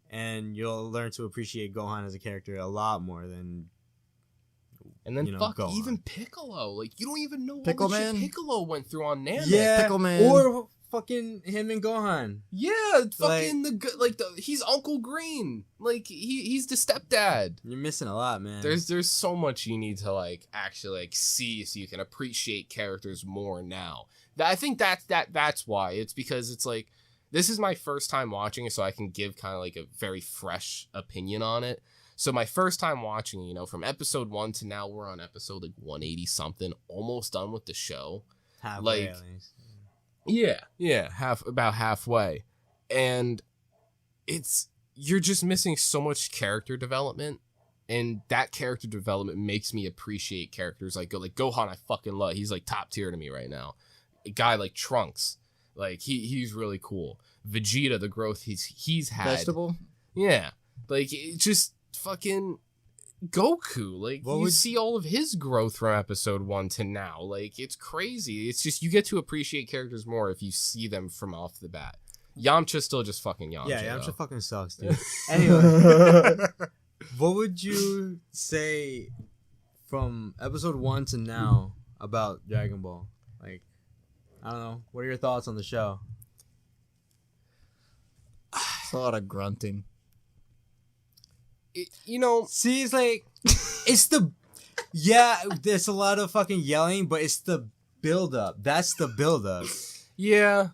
and you'll learn to appreciate Gohan as a character a lot more than. And then You know, fuck Gohan. even Piccolo. Like you don't even know Pickle all the shit Man? Piccolo went through on Namek. Yeah, Pickle Man. or fucking him and Gohan. Yeah, fucking he's Uncle Green. Like he's the stepdad. You're missing a lot, man. There's so much you need to like actually like see so you can appreciate characters more now. I think that's why. It's because it's like this is my first time watching it, so I can give kind of like a very fresh opinion on it. So my first time watching, you know, from episode 1 to now we're on episode like 180 something, almost done with the show. Halfway, like- at least. Yeah, about halfway. And you're just missing so much character development, and that character development makes me appreciate characters like Gohan. I fucking love. He's like top tier to me right now. A guy like Trunks, like he's really cool. Vegeta, the growth he's had. Vegetable? Yeah, like it just fucking Goku. Like What you would- see all of his growth from episode 1 to now. Like it's crazy. It's just you get to appreciate characters more if you see them from off the bat. Yamcha's still just fucking Yamcha. Yeah, though. Yamcha fucking sucks, dude. Anyway, what would you say from episode 1 to now about Dragon Ball? Like, I don't know. What are your thoughts on the show? It's a lot of grunting. You know, See, it's like, it's the, yeah, there's a lot of fucking yelling, but it's the build up. That's the build up. yeah,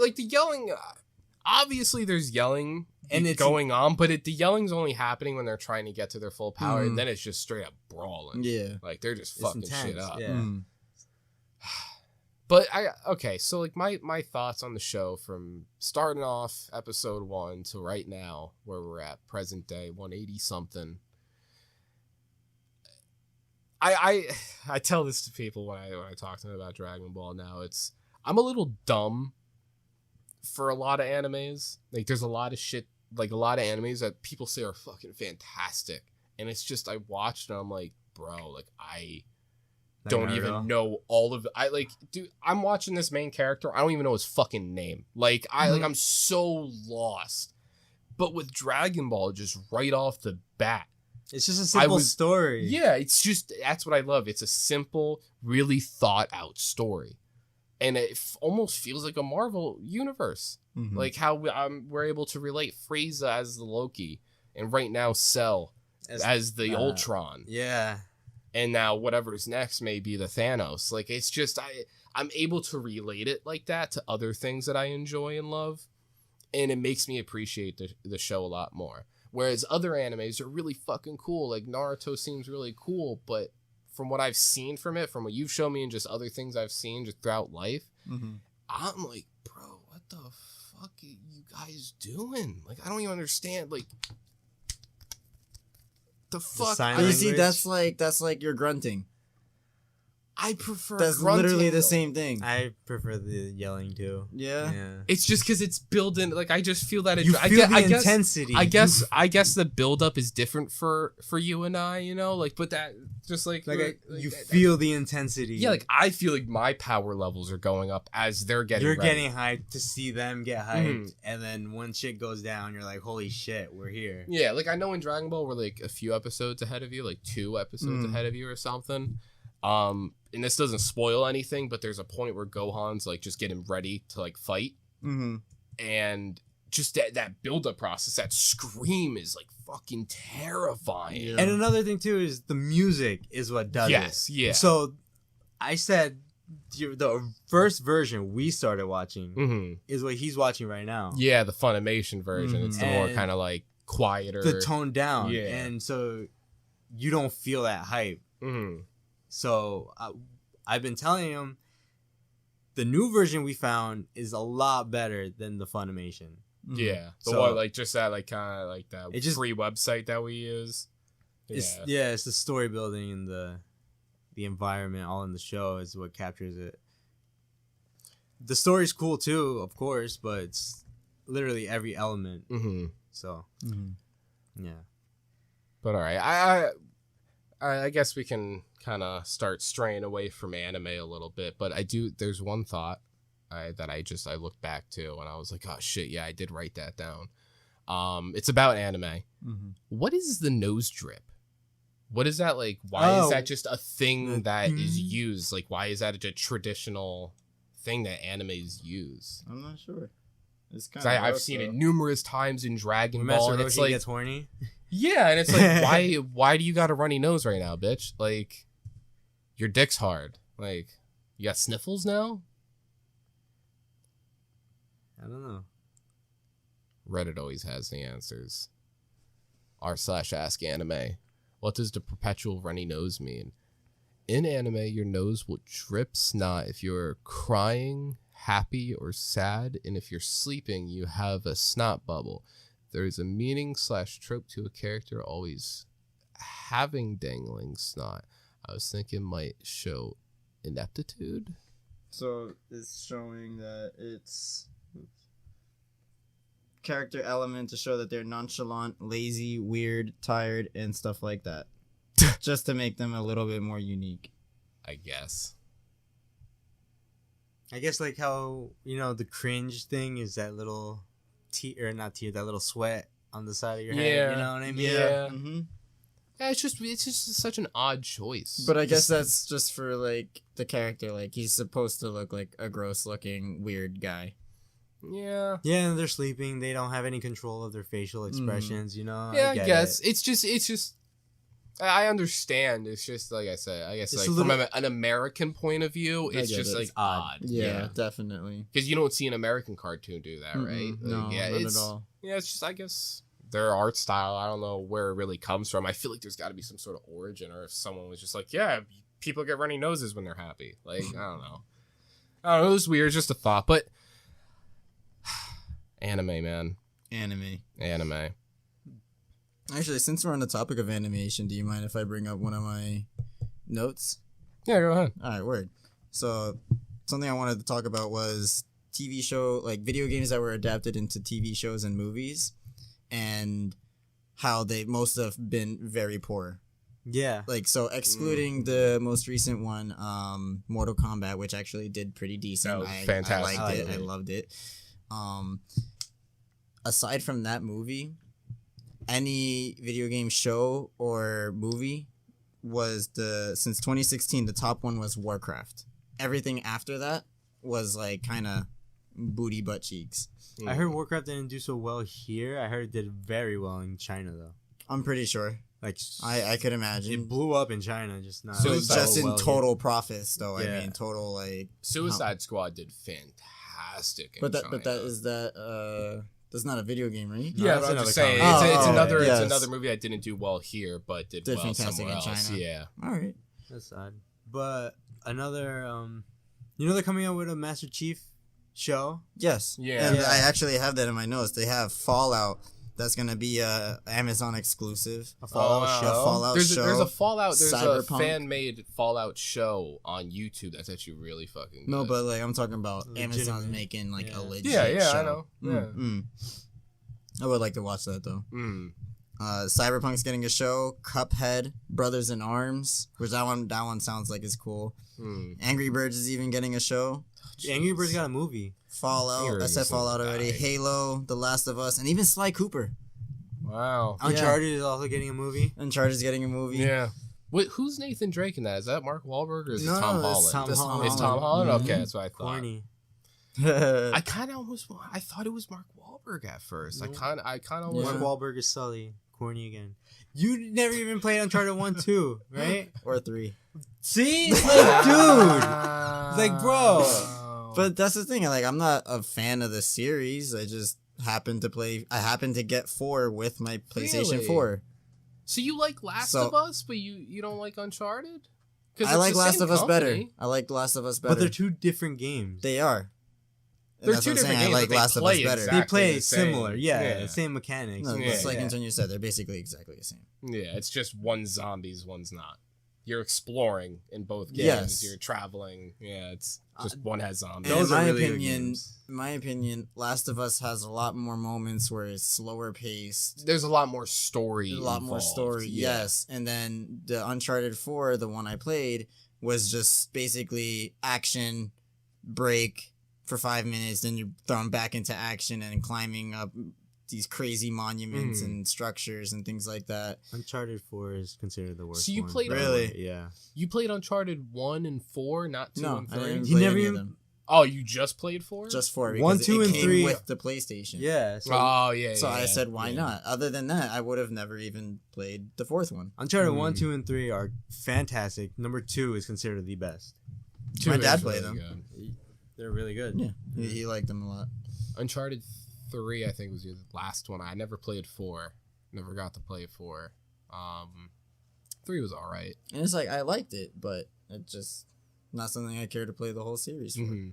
like the yelling. Obviously, there's yelling And it's going on, but the yelling's only happening when they're trying to get to their full power, and then it's just straight up brawling. Yeah. Like they're just It's fucking shit intense, up. yeah. Mm. But so like my thoughts on the show from starting off episode 1 to right now, where we're at present day 180 something. I tell this to people when I talk to them about Dragon Ball now. I'm a little dumb for a lot of animes. Like there's a lot of shit, like a lot of animes that people say are fucking fantastic, and it's just I watched and I'm like, bro, like I don't Naruto. even know all of dude, I'm watching this main character, I don't even know his fucking name. Like I'm so lost. But with Dragon Ball, just right off the bat, It's just a simple story. yeah, it's just that's what I love. It's a simple, really thought out story, and it almost feels like a Marvel universe. Mhm. Like how we're able to relate Frieza as the Loki, and right now Cell as the Ultron. Yeah. And now whatever's next may be the Thanos. Like it's just I'm able to relate it like that to other things that I enjoy and love, and it makes me appreciate the show a lot more. Whereas other animes are really fucking cool. Like Naruto seems really cool, but from what I've seen from it, from what you've shown me, and just other things I've seen just throughout life, Mhm. I'm like, bro, what the fuck are you guys doing? Like I don't even understand. Like the fuck. sign You see, language? that's like your grunting. I prefer. That's grunting, literally the though. same thing. I prefer the yelling too. Yeah. It's just because it's building. Like I just feel that You feel the intensity. I guess the buildup is different for you and I. You know, like but that just like you feel the intensity. Yeah, like I feel like my power levels are going up as they're getting. You're ready. getting hyped to see them get hyped, and then when shit goes down, you're like, "Holy shit, we're here!" Yeah, like I know in Dragon Ball we're like a few episodes ahead of you, like 2 episodes ahead of you or something. And this doesn't spoil anything, but there's a point where Gohan's like just getting ready to like fight, Mm-hmm. and just that build up process, that scream is like fucking terrifying. Yeah. And another thing too is the music is what does Yes, it. yeah. So I said the first version we started watching Mm-hmm. is what he's watching right now. Yeah, the Funimation version. It's the more And kind of like quieter. The tone down, Yeah. and so you don't feel that hype. Mm-hmm. So I've been telling him the new version we found is a lot better than the Funimation. Yeah, the So- one like just that like kind of like that It just- free website that we use. It's the story building and the environment all in the show is what captures it. The story's cool too, of course, but it's literally every element. Mm-hmm. So, yeah. But all right, I guess we can kind of start straying away from anime a little bit. But there's one thought that I looked back to and I was like, oh shit, yeah, I did write that down. It's about anime. What is the nose drip? What is that like? Why is that just a thing that is used? Like, why is that a traditional thing that animes use? I'm not sure. It's kind 'Cause of I've seen it numerous times in Dragon Ball, Master and it's Roshi like, gets horny. yeah, and it's like, why do you got a runny nose right now, bitch? Like, your dick's hard. Like, you got sniffles now? I don't know. Reddit always has the answers. r/ask anime. What does the perpetual runny nose mean? In anime, your nose will drip snot if you're crying, happy, or sad, and if you're sleeping, you have a snot bubble. There is a meaning / trope to a character always having dangling snot. I was thinking might show ineptitude. So it's showing that it's character element to show that they're nonchalant, lazy, weird, tired, and stuff like that. Just to make them a little bit more unique. I guess. I guess like how, the cringe thing is that little that little sweat on the side of your head. You know what I mean? Yeah. Mm-hmm. Yeah, it's just such an odd choice. But I guess that's just for like the character. Like he's supposed to look like a gross looking weird guy. Yeah. Yeah, and they're sleeping. They don't have any control of their facial expressions, Yeah, I guess. It's just I understand. It's just like I said. I guess It's like from an American point of view, it's get just it. like odd. Yeah, definitely. Because you don't see an American cartoon do that, right? Mm-mm. No, yeah, not it's at all. Yeah, it's just I guess their art style. I don't know where it really comes from. I feel like there's got to be some sort of origin, or if someone was just like, yeah, people get runny noses when they're happy. Like I don't know. It was weird. Just a thought, but anime, man. Anime. Actually, since we're on the topic of animation, do you mind if I bring up one of my notes? Yeah, go ahead. All right, word. So, something I wanted to talk about was TV show, like video games that were adapted into TV shows and movies, and how they most have been very poor. Yeah. Like, so excluding the most recent one, Mortal Kombat, which actually did pretty decent. That was fantastic. I liked it. I loved it. Aside from that movie, any video game show or movie was since 2016, the top one was Warcraft. Everything after that was like kind of booty butt cheeks. I heard Warcraft didn't do so well here. I heard it did very well in China though. I'm pretty sure. Like I could imagine. It blew up in China, just not. So just in well total profits though. Yeah. I mean, total like Suicide Squad did fantastic. But that's not a video game, right? Yeah, that's but I'm just another saying comic. it's yes. another movie that didn't do well here, but did well fantastic somewhere in else. China. Yeah. All right. That's odd. But another, they're coming out with a Master Chief show. Yes. Yeah. And Yeah. I actually have that in my notes. They have Fallout. That's gonna be a Amazon exclusive. A Fallout wow. show. A Fallout There's show. there's a Fallout. There's Cyberpunk. a fan-made Fallout show on YouTube that's actually really fucking good. No, but like I'm talking about Legitimate. Amazon making like a legit yeah, show. I know. Yeah. I would like to watch that though. Cyberpunk's getting a show. Cuphead, Brothers in Arms, which that one sounds like is cool. Angry Birds is even getting a show. Angry Birds got a movie. Fallout, Angry I Birds said is Fallout gonna already. die. Halo, The Last of Us, and even Sly Cooper. Wow. Uncharted is also getting a movie. Uncharted's getting a movie. Yeah. Wait, who's Nathan Drake in that? Is that Mark Wahlberg or is it Tom it's Holland? Tom It's Holland. It's Tom Holland? Mhm. Okay, that's what I thought. Corny. I thought it was Mark Wahlberg at first. No. I kind of Mark was. Wahlberg is Sully. Corny again. You never even played Uncharted 1, 2, right? Or 3. See? It's like, dude. It's like, bro. But that's the thing. Like, I'm not a fan of the series. I just happened to get 4 with my PlayStation Really? 4. So you like Last So- of Us, but you don't like Uncharted? I like Last of Us better. I like Last of Us better. But they're two different games. They are. And They're that's two what I'm different saying. games, I like but they Last of Us play better. exactly They play the same. similar. Yeah, same mechanics. No, Yeah. it's like yeah. Antonio said. They're basically exactly the same. Yeah, it's just one's zombies, one's not. you're exploring in both games. Yes. You're traveling. Yeah, it's just one has zombies. And Those in are my really good opinion, games. Last of Us has a lot more moments where it's slower paced. There's a lot more story. A lot more involved. story, Yeah. yes. And then the Uncharted 4, the one I played, was just basically action, break for 5 minutes, then you're thrown back into action and climbing up these crazy monuments and structures and things like that. Uncharted 4 is considered the worst. So you one. played Really? Yeah. You played Uncharted 1 and 4, not 2 No, and I 3? didn't You play never any of even- them. Oh, you just played 4? Just 4 because 1, 2, it and came 3 with the PlayStation. Yeah. So Oh, yeah. So I yeah, said, why yeah. not? Other than that, I would have never even played the 4th one. Uncharted 1, 2, and 3 are fantastic. Number 2 is considered the best. Two My is dad really played them. good. They're really good. Yeah, he liked them a lot. Uncharted 3, I think, was the last one. I never played 4. Never got to play 4. 3 was all right. And it's like, I liked it, but it just not something I care to play the whole series for. Mm-hmm.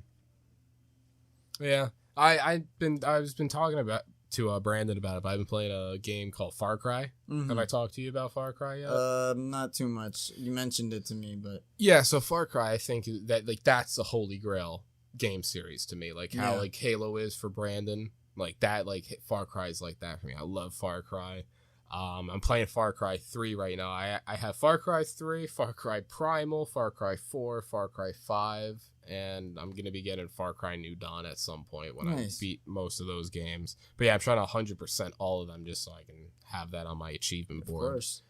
Yeah, I've been talking about to Brandon about it. But I've been playing a game called Far Cry. Mhm. Have I talked to you about Far Cry yet? Not too much. You mentioned it to me, but Yeah, so Far Cry, I think that that's the holy grail game series to me. Like how Yeah. like Halo is for Brandon, like that. Like Far Cry is like that for me. I love Far Cry. I'm playing Far Cry 3 right now. I have Far Cry 3, Far Cry Primal, Far Cry 4, Far Cry 5, and I'm going to be getting Far Cry New Dawn at some point when Nice. I beat most of those games. But yeah, I'm trying to 100% all of them just so I can have that on my achievement of board. course,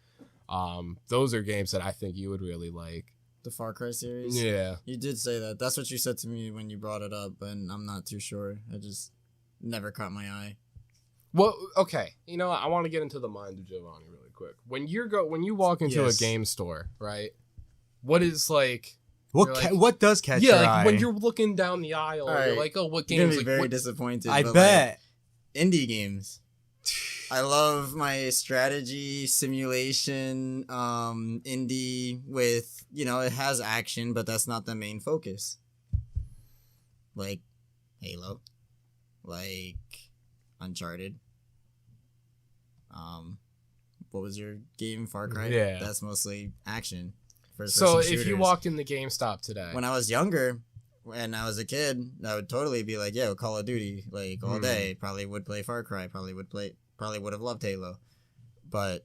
Those are games that I think you would really like. the Far Cry series. Yeah. You did say that. That's what you said to me when you brought it up, and I'm not too sure. I just never caught my eye. Well, okay. You know, I want to get into the mind of Giovanni really quick. When you walk into Yes. a game store, right? What is like? What You're like- what does catch Yeah, your like eye? when you're looking down the aisle, All you're right. like, oh, what You're gonna games? be Like, very what- disappointed. I but, bet. like, indie games. I love my strategy simulation indie with, it has action, but that's not the main focus. Like Halo, like Uncharted. What was your game? Far Cry? Yeah. That's mostly action. So First-person if you shooters. walked in the GameStop today, When I was younger, when I was a kid, I would totally be like, yeah, Call of Duty, like all day. Probably would play Far Cry. Probably would have loved Halo. But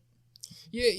yeah,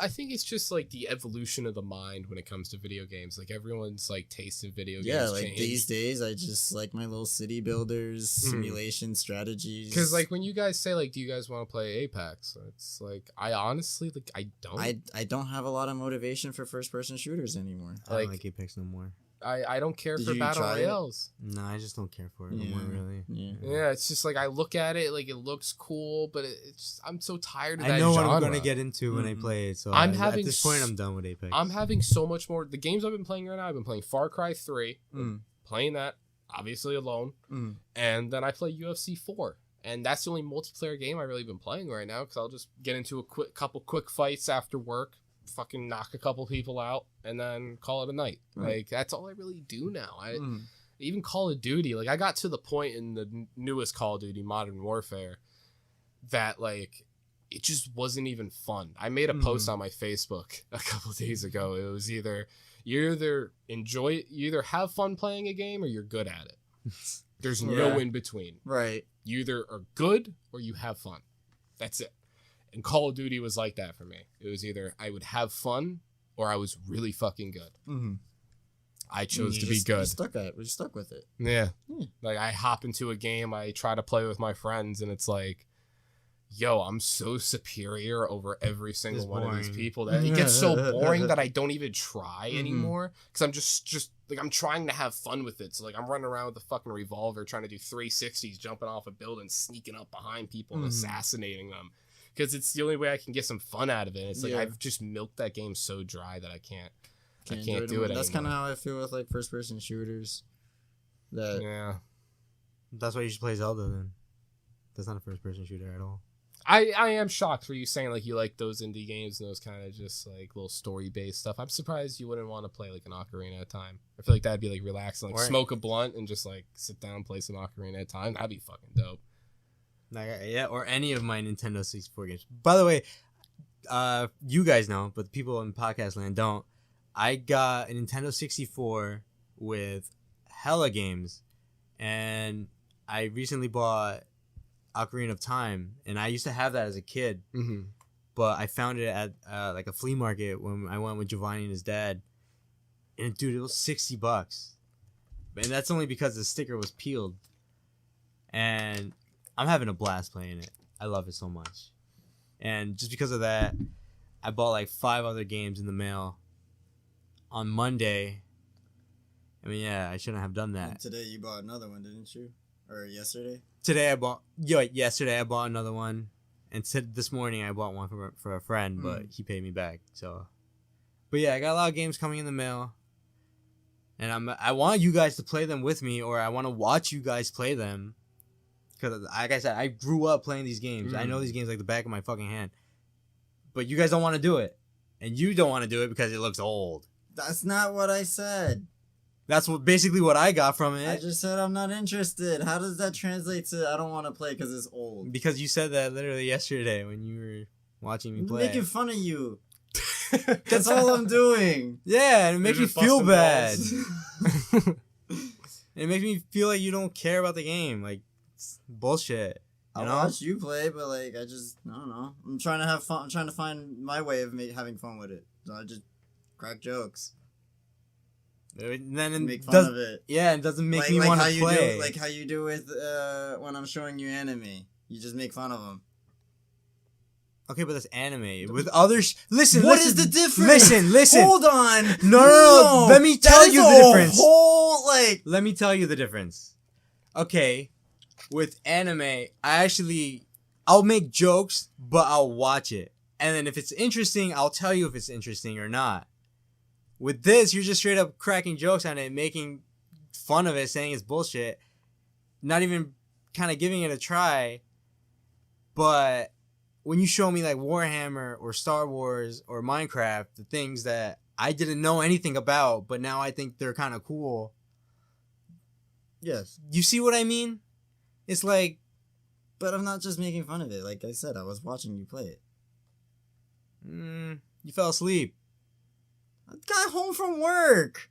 I think it's just like the evolution of the mind when it comes to video games. Like everyone's like taste in video games. yeah, like changed. these days, I just like my little city builders, simulation strategies. Because like when you guys say like, do you guys want to play Apex? It's like I honestly like I don't. I don't have a lot of motivation for first person shooters anymore. I don't like- like Apex no more. I don't care Did for you battle try it? royales. No, I just don't care for it no more, really. Yeah. Yeah, it's just like I look at it, like it looks cool, but it's I'm so tired of that I know what genre. I'm gonna get into when I play it, so I'm at having this point s- I'm done with Apex. I'm having so much more. The games I've been playing right now, I've been playing Far Cry 3, playing that obviously alone, and then I play UFC 4, and that's the only multiplayer game I've really been playing right now because I'll just get into a couple quick fights after work, fucking knock a couple people out, and then call it a night. Right. Like that's all I really do now. Even Call of Duty, like I got to the point in the newest Call of Duty, Modern Warfare, that like it just wasn't even fun. I made a post on my Facebook a couple of days ago. It was you either have fun playing a game or you're good at it. There's no Yeah. in between. Right. You either are good or you have fun. That's it. And Call of Duty was like that for me. It was either I would have fun or I was really fucking good. I chose to be good. We stuck with it. Yeah. Like I hop into a game, I try to play with my friends, and it's like, yo, I'm so superior over every single It's one of these boring. people that it gets so boring that I don't even try anymore. Because I'm just like I'm trying to have fun with it. So like I'm running around with a fucking revolver trying to do 360s, jumping off a building, sneaking up behind people and assassinating them. Because it's the only way I can get some fun out of it. It's like Yeah. I've just milked that game so dry that I can't enjoy do it That's kind of anymore. how I feel with like first person shooters. That Yeah. That's why you should play Zelda then. That's not a first person shooter at all. I am shocked for you saying like you like those indie games and those kind of just like little story based stuff. I'm surprised you wouldn't want to play like an Ocarina of Time. I feel like that'd be like relaxing, like Or- smoke a blunt and just like sit down and play some Ocarina of Time. That'd be fucking dope. Like, yeah, or any of my Nintendo 64 games. By the way, you guys know, but people in podcast land don't. I got a Nintendo 64 with hella games, and I recently bought Ocarina of Time, and I used to have that as a kid, but I found it at like a flea market when I went with Giovanni and his dad, and dude, it was $60, and that's only because the sticker was peeled, and I'm having a blast playing it. I love it so much, and just because of that, I bought like 5 other games in the mail on Monday. I mean, yeah, I shouldn't have done that. And today you bought another one, didn't you? Or yesterday? Yesterday I bought another one, and this morning I bought one for a friend, but he paid me back. So, but yeah, I got a lot of games coming in the mail, and I want you guys to play them with me, or I want to watch you guys play them, because like I said, I grew up playing these games. I know these games like the back of my fucking hand, but you guys don't want to do it, and you don't want to do it because it looks old. That's not what I said. That's basically what I got from it. I just said I'm not interested. How does that translate to I don't want to play because it's old? Because you said that literally yesterday when you were watching me I'm play. making fun of you. That's all I'm doing. Yeah, and it makes me just feel busting bad. balls. It makes me feel like you don't care about the game. Like, it's bullshit. You I know? watch you play, but like I don't know. I'm trying to have fun. I'm trying to find my way of having fun with it. So I just crack jokes. And then it Make fun of it. Yeah, it doesn't make me want to play. Like how you do with when I'm showing you anime. You just make fun of them. Okay, but that's anime. With others, listen. What is the difference? Listen. Hold on. No. Let me tell you the difference. Let me tell you the difference. Okay, with anime, I'll make jokes, but I'll watch it. And then if it's interesting, I'll tell you if it's interesting or not. With this, you're just straight up cracking jokes on it, making fun of it, saying it's bullshit, not even kind of giving it a try. But when you show me like Warhammer or Star Wars or Minecraft, the things that I didn't know anything about, but now I think they're kind of cool. Yes. You see what I mean? It's like... But I'm not just making fun of it. Like I said, I was watching you play it. You fell asleep. I got home from work.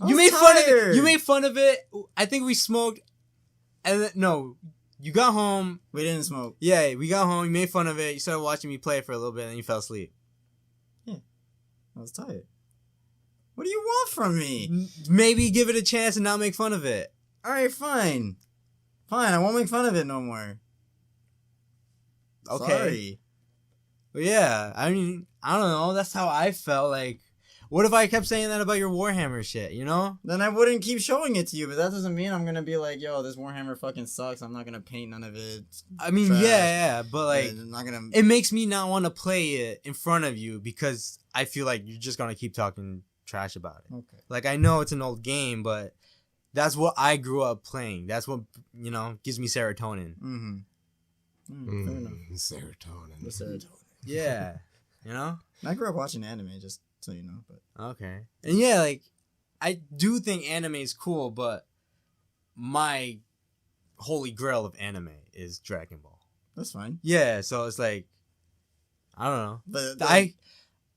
You made fun of it. You made fun of it. I think we smoked. And then, no, you got home. We didn't smoke. Yeah, we got home. You made fun of it. You started watching me play for a little bit, and you fell asleep. Yeah, I was tired. What do you want from me? Maybe give it a chance and not make fun of it. All right, fine. I won't make fun of it no more. Okay. Sorry. But yeah, I mean, I don't know. That's how I felt. Like, what if I kept saying that about your Warhammer shit, you know? Then I wouldn't keep showing it to you, but that doesn't mean I'm gonna be like, yo, this Warhammer fucking sucks. I'm not gonna paint none of it. I mean, trash. yeah, but like, I'm not gonna... it makes me not want to play it in front of you because I feel like you're just gonna keep talking trash about it. Okay. Like, I know it's an old game, but that's what I grew up playing. That's what, you know, gives me serotonin. Fair enough. Serotonin. The serotonin. Yeah. You know? I grew up watching anime, just so you know. But Okay. And yeah, like, I do think anime is cool, but my holy grail of anime is Dragon Ball. that's fine. Yeah, so it's like, I don't know. But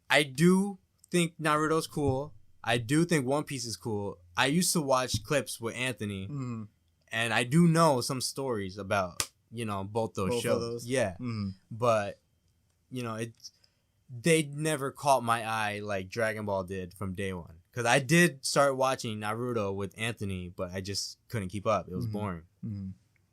I do think Naruto's cool. I do think One Piece is cool. I used to watch clips with Anthony, and I do know some stories about, you know, both those shows. Of those? Yeah. But, you know, they never caught my eye like Dragon Ball did from day one. Because I did start watching Naruto with Anthony, but I just couldn't keep up. It was boring.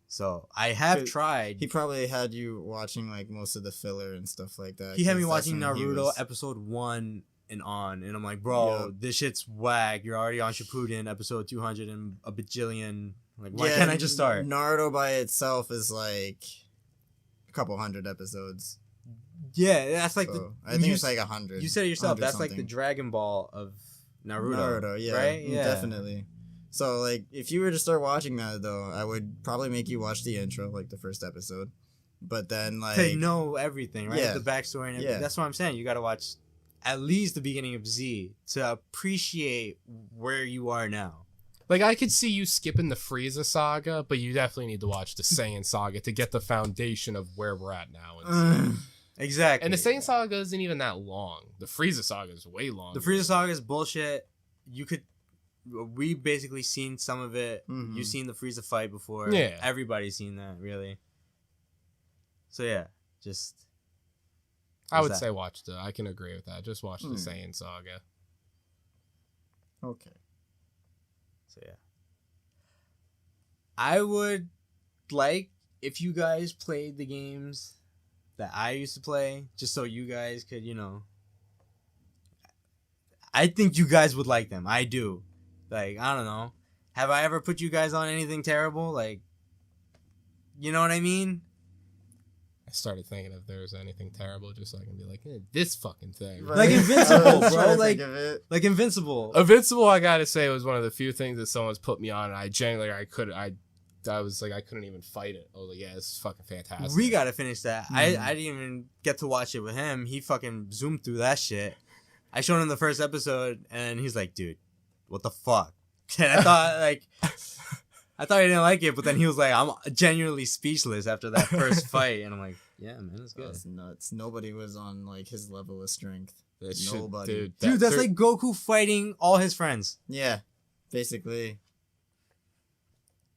So I have tried. He probably had you watching like most of the filler and stuff like that. He had me 'cause that's watching when he Naruto was- episode 1 and on, and I'm like, bro, Yeah. this shit's whack. You're already on Shippuden, episode 200 and a bajillion. Like, why Yeah, can't I just start? Naruto by itself is like a couple hundred episodes. Yeah, that's like So, I think it's like 100. You said it yourself. 100 That's like the something. Dragon Ball of Naruto. Yeah, right? Yeah, definitely. So like, if you were to start watching that though, I would probably make you watch the intro, like the first episode. But then like, To know everything, right? Yeah. The backstory and everything. Yeah. That's what I'm saying. You got to watch at least the beginning of Z to appreciate where you are now. Like, I could see you skipping the Frieza saga, but you definitely need to watch the Saiyan saga to get the foundation of where we're at now. Exactly. And the Saiyan saga isn't even that long. The Frieza saga is way longer. The Frieza saga is bullshit. We basically seen some of it. Mhm. You've seen the Frieza fight before. Yeah. Everybody's seen that, really. So yeah, just. I would that? say watch the. I can agree with that. Just watch the Hmm. Saiyan saga. Okay. So yeah. I would like if you guys played the games that I used to play, just so you guys could, I think you guys would like them. I do. Like, I don't know. Have I ever put you guys on anything terrible? Like, you know what I mean? I started thinking if there was anything terrible, just so I can be like, this fucking thing. Like Invincible, bro. Like Invincible. Invincible, I gotta say, was one of the few things that someone's put me on, and I genuinely, I couldn't even fight it. I was like, yeah, this is fucking fantastic. We gotta finish that. I didn't even get to watch it with him. He fucking zoomed through that shit. I showed him the first episode, and he's like, dude, what the fuck? And I thought he didn't like it, but then he was like, I'm genuinely speechless after that first fight. And I'm like, yeah, man, it's good. That's nuts. Nobody was on like his level of strength. That shit, Nobody. Dude, that's like Goku fighting all his friends. Yeah, basically.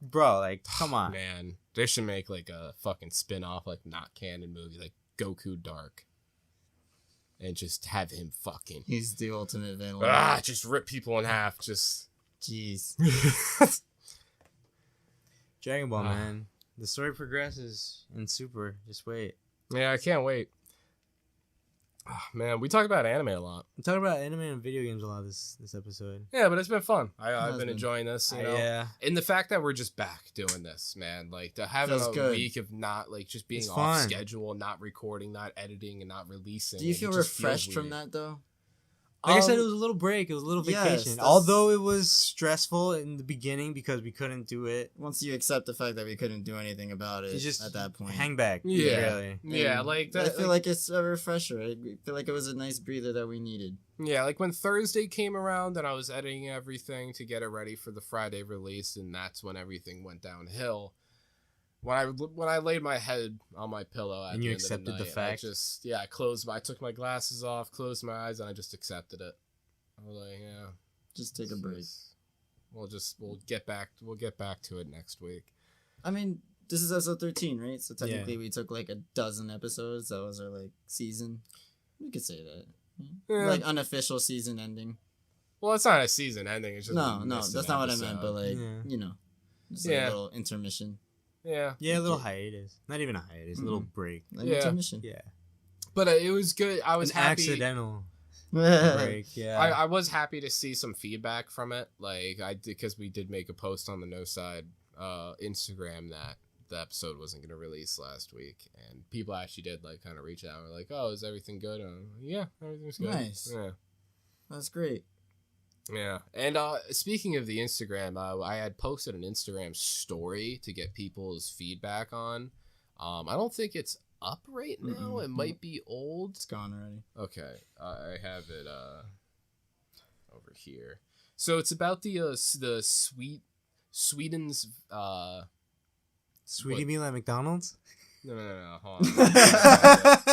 Bro, like, come on. Man, they should make like a fucking spin-off, like not canon movie, like Goku Dark. And just have him fucking He's the ultimate villain. just rip people in half. Just Jeez. Dragon Ball, man. The story progresses in Super. Just wait. yeah, I can't wait. Man, we talk about anime a lot. I'm talking about anime and video games a lot this episode. Yeah, but it's been fun. I've has been been. enjoying this, you know. Yeah. And the fact that we're just back doing this, man, like to having Feels a good. week of not like just being It's off fun. schedule, not recording, not editing, and not releasing. Do you it feel just feels refreshed from weird. that though? Like I said, it was a little break. It was a little Yes, vacation. that's- Although it was stressful in the beginning because we couldn't do it. Once you accept the fact that we couldn't do anything about it You just at that point. hang back. Yeah. Really. Yeah, And like I that. feel like it's a refresher. I feel like it was a nice breather that we needed. Yeah, like when Thursday came around and I was editing everything to get it ready for the Friday release, and that's when everything went downhill. When I laid my head on my pillow at And the you end of the accepted the night, I took my glasses off, closed my eyes, and I just accepted it. I was like, yeah, Just take a break. we'll get back to it next week. I mean, this is episode 13, right? So technically we took like a dozen episodes. That was our like season. We could say that. Yeah. Like unofficial season ending. Well, it's not a season ending. It's just No, we no, missed that's an not what I meant. But episode. like, Yeah. you know, just Yeah. a little intermission. Yeah, Yeah, a little hiatus. Not even a hiatus. A little break. An Yeah. intermission. Yeah. but it was good. I was An happy. accidental Yeah. break. Yeah. I was happy to see some feedback from it. Like I did, because we did make a post on the Noside Instagram that the episode wasn't going to release last week, and people actually did like kind of reach out and were like, "Oh, is everything good?" And I'm like, yeah, everything's good. Nice. Yeah. That's great. Yeah. And speaking of the Instagram, I had posted an Instagram story to get people's feedback on. I don't think it's up right now. It might be old. It's gone already. Okay, I have it over here. So it's about the Sweden's Sweetie what? meal at McDonald's? no, hold on.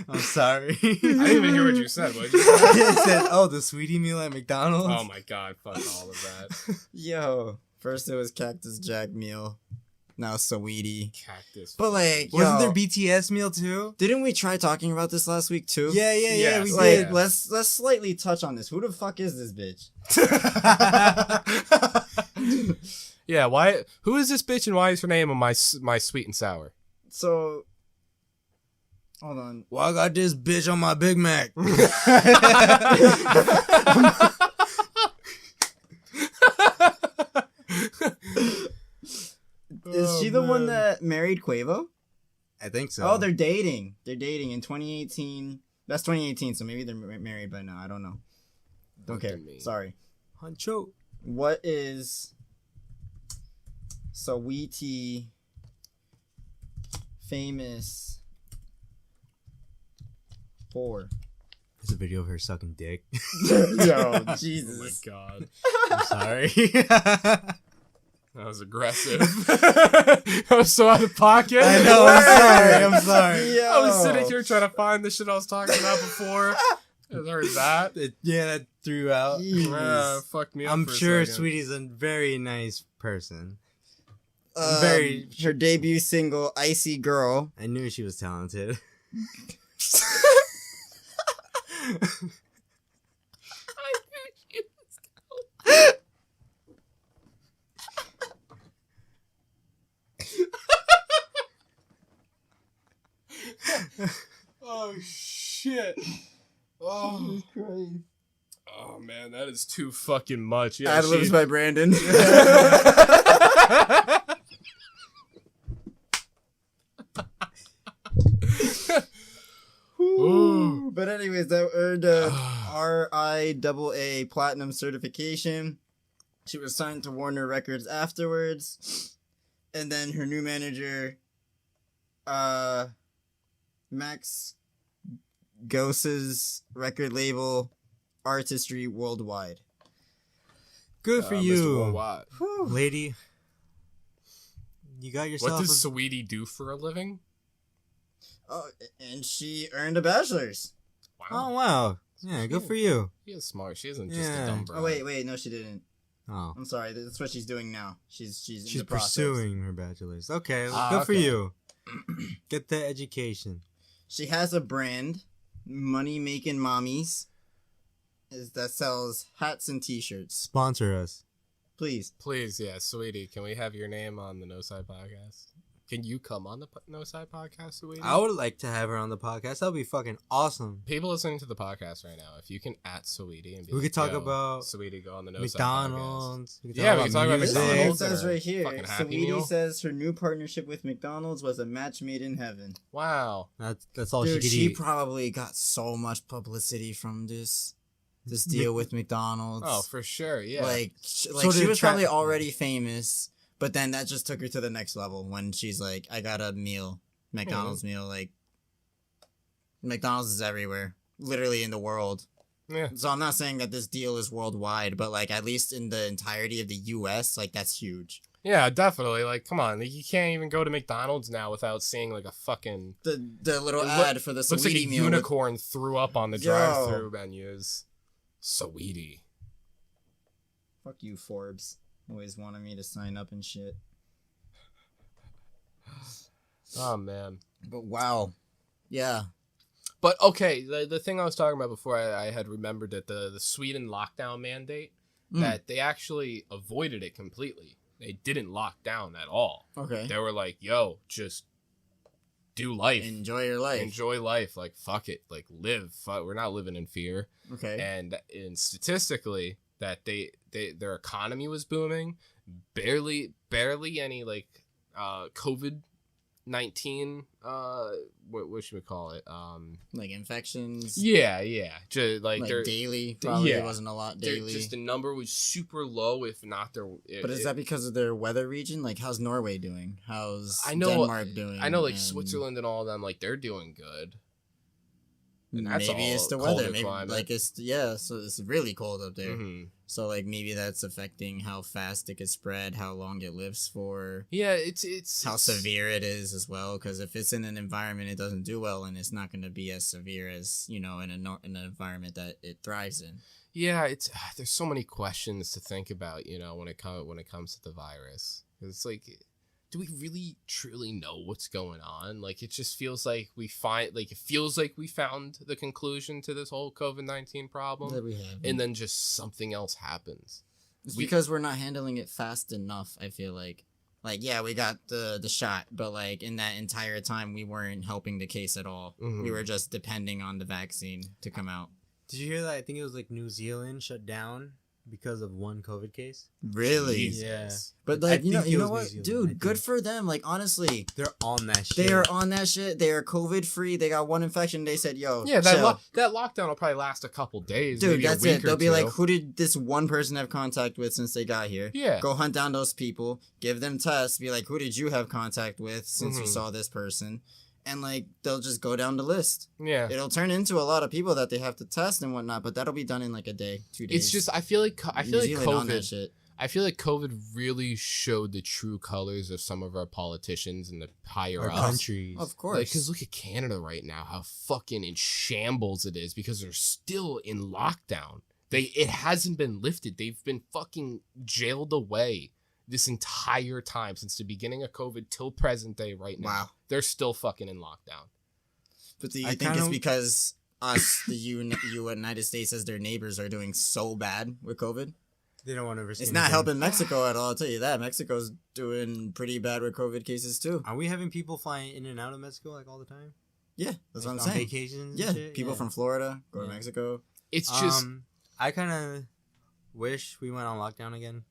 I'm sorry. I didn't even hear what you said. What did you say? It said, oh, the sweetie meal at McDonald's? Oh my god, fuck all of that. Yo. First it was Cactus Jack meal. Now Sweetie. Cactus. But like, Wasn't yo, there BTS meal too? didn't we try talking about this last week too? Yeah, Yes. we Like, did. let's slightly touch on this. Who the fuck is this bitch? Yeah, why? Who is this bitch and why is her name on my sweet and sour? So, hold on. Well, I got this bitch on my Big Mac. Is she the one that married Quavo? I think so. Oh, they're dating. They're dating in 2018. That's 2018, so maybe they're married by now. I don't know. Don't care. Fucking me. Sorry. Huncho. What is Sweetie famous for? There's a video of her sucking dick. Yo, Oh my Jesus. god. I'm sorry. That was aggressive. I was so out of pocket. I know. I'm sorry. I was sitting here trying to find the shit I was talking about before. I heard that. That threw out. Fucked me up. I'm for a sure second. Sweetie's a very nice person. Her debut single, Icy Girl. I knew she was talented. Oh shit. Oh Christ. Oh man, that is too fucking much. Yeah, Ad-libs by Brandon. But anyways, that earned a RIAA Platinum certification. She was signed to Warner Records afterwards. And then her new manager, Max Gose's record label, Artistry Worldwide. Good for Mr. you, Worldwide. lady. You got yourself. What does Sweetie do for a living? Oh, and she earned a bachelor's. Oh wow! Yeah, good for you. She is smart. She isn't just a Yeah. dumb bro. Oh wait, no, she didn't. Oh, I'm sorry. That's what she's doing now. She's in the pursuing her bachelor's. Okay, Ah, good for okay. you. Get the education. She has a brand, Money Making Mommies, that sells hats and T-shirts. Sponsor us. Please. Please, yeah, Sweetie, can we have your name on the Noside podcast? Can you come on the Noside podcast, Sweetie? I would like to have her on the podcast. That'd be fucking awesome. People listening to the podcast right now, if you can at Sweetie and be We like, could talk "Yo, about Sweetie, go on the Noside McDonald's. Yeah, we can talk about music. It McDonald's. says right here, Fucking Happy Sweetie Meal. says her new partnership with McDonald's was a match made in heaven. podcast." Wow. That's all Dude, she could she eat. probably got so much publicity from this deal with McDonald's. Oh, for sure, yeah. She did was Tra- probably already famous, but then that just took her to the next level when she's like, I got a meal, McDonald's meal. Like, McDonald's is everywhere, literally in the world. Yeah. So I'm not saying that this deal is worldwide, but like at least in the entirety of the U.S., like that's huge. Yeah, definitely. Like, come on. Like, you can't even go to McDonald's now without seeing, like, a fucking... The little It ad for the looks like a Sweetie meal. unicorn threw up on the Yo. drive-thru menus. Sweetie. Fuck you, Forbes. Always wanted me to sign up and shit. Oh, man. But wow. Yeah. But, okay, the thing I was talking about before, I had remembered that the Sweden lockdown mandate, that they actually avoided it completely. They didn't lock down at all. Okay. They were like, yo, just do life. Enjoy your life. Enjoy life. Like, fuck it. Like, live. We're not living in fear. Okay. And statistically, that their economy was booming. Barely any, like, COVID-19, what should we call it? Like infections. Yeah. Just, Like they're daily. Probably yeah. wasn't a lot they're daily. just the number was super low, if not their. But is that because of their weather region? Like, how's Norway doing? How's I know, Denmark doing? I know, like And Switzerland and all of them, like they're doing good. And that's maybe all it's the colder weather. Maybe climate. like so it's really cold up there. Mhm. So like maybe that's affecting how fast it could spread, how long it lives for, Yeah, it's how severe it is as well. Because if it's in an environment it doesn't do well, and it's not going to be as severe as in an environment that it thrives in. Yeah, there's so many questions to think about, when it comes to the virus. It's like, do we really truly know what's going on? Like, it just feels like we found the conclusion to this whole COVID-19 problem, That we have. and then just something else happens. It's because we're not handling it fast enough, I feel like. Like, yeah, we got the shot, but, like, in that entire time, we weren't helping the case at all. Mhm. We were just depending on the vaccine to come out. Did you hear that? I think it was like New Zealand shut down because of one COVID case. Really? Jesus. Yeah. But, I like, you think it know was what? New Zealand, I Dude, think. good for them. Like, honestly, They're on that shit. they are on that shit. They are COVID-free. They got one infection. They said, yo, Yeah, chill. that lockdown will probably last a couple days. Dude, maybe a that's week it. or They'll be two. like, who did this one person have contact with since they got here? Yeah. Go hunt down those people, give them tests, be like, who did you have contact with since you Mhm. saw this person? And, like, they'll just go down the list. Yeah. It'll turn into a lot of people that they have to test and whatnot, but that'll be done in, like, a day, 2 days. It's just, I feel like New Zealand on that COVID, shit. I feel like COVID really showed the true colors of some of our politicians and the higher Our ups. countries. Of course. Because look at Canada right now, how fucking in shambles it is because they're still in lockdown. It hasn't been lifted. They've been fucking jailed away this entire time since the beginning of COVID till present day right now. Wow. They're still fucking in lockdown. But do you I think it's kinda- because us, the United States, as their neighbors, are doing so bad with COVID? They don't want to risk It's anything. not helping Mexico at all, I'll tell you that. Mexico's doing pretty bad with COVID cases, too. Are we having people flying in and out of Mexico like all the time? Yeah, that's what I'm on saying. vacations and Yeah, shit? people Yeah. from Florida go to Yeah. Mexico. It's just I kind of wish we went on lockdown again.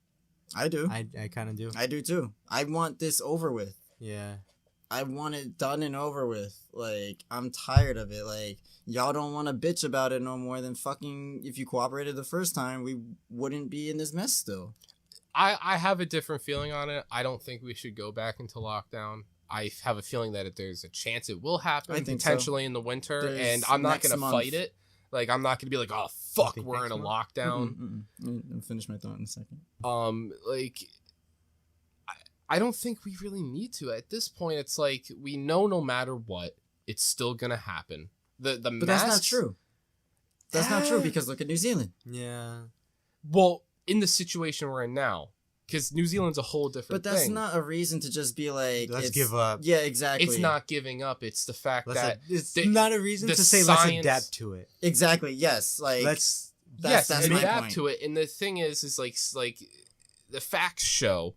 I do. I kind of do. I do, too. I want this over with. Yeah. I want it done and over with. Like, I'm tired of it. Like, y'all don't want to bitch about it no more than fucking if you cooperated the first time, we wouldn't be in this mess still. I have a different feeling on it. I don't think we should go back into lockdown. I have a feeling that there's a chance it will happen I think so. potentially in the winter, There's and I'm not next going to month. fight it. Like, I'm not going to be like, oh, fuck, think we're in next a month? lockdown. I'll finish my thought in a second. Like, I don't think we really need to. At this point, it's like, we know no matter what, it's still going to happen. But That's not true. That's not true because look at New Zealand. Yeah. Well, in the situation we're in now, because New Zealand's a whole different But that's thing. not a reason to just be like, Let's it's- give up. Yeah, exactly. It's not giving up. It's the fact that It's the- not a reason the to say let's science- adapt to it. Exactly. Yes. Like Let's. yes, that's my adapt point. to it. And the thing is like the facts show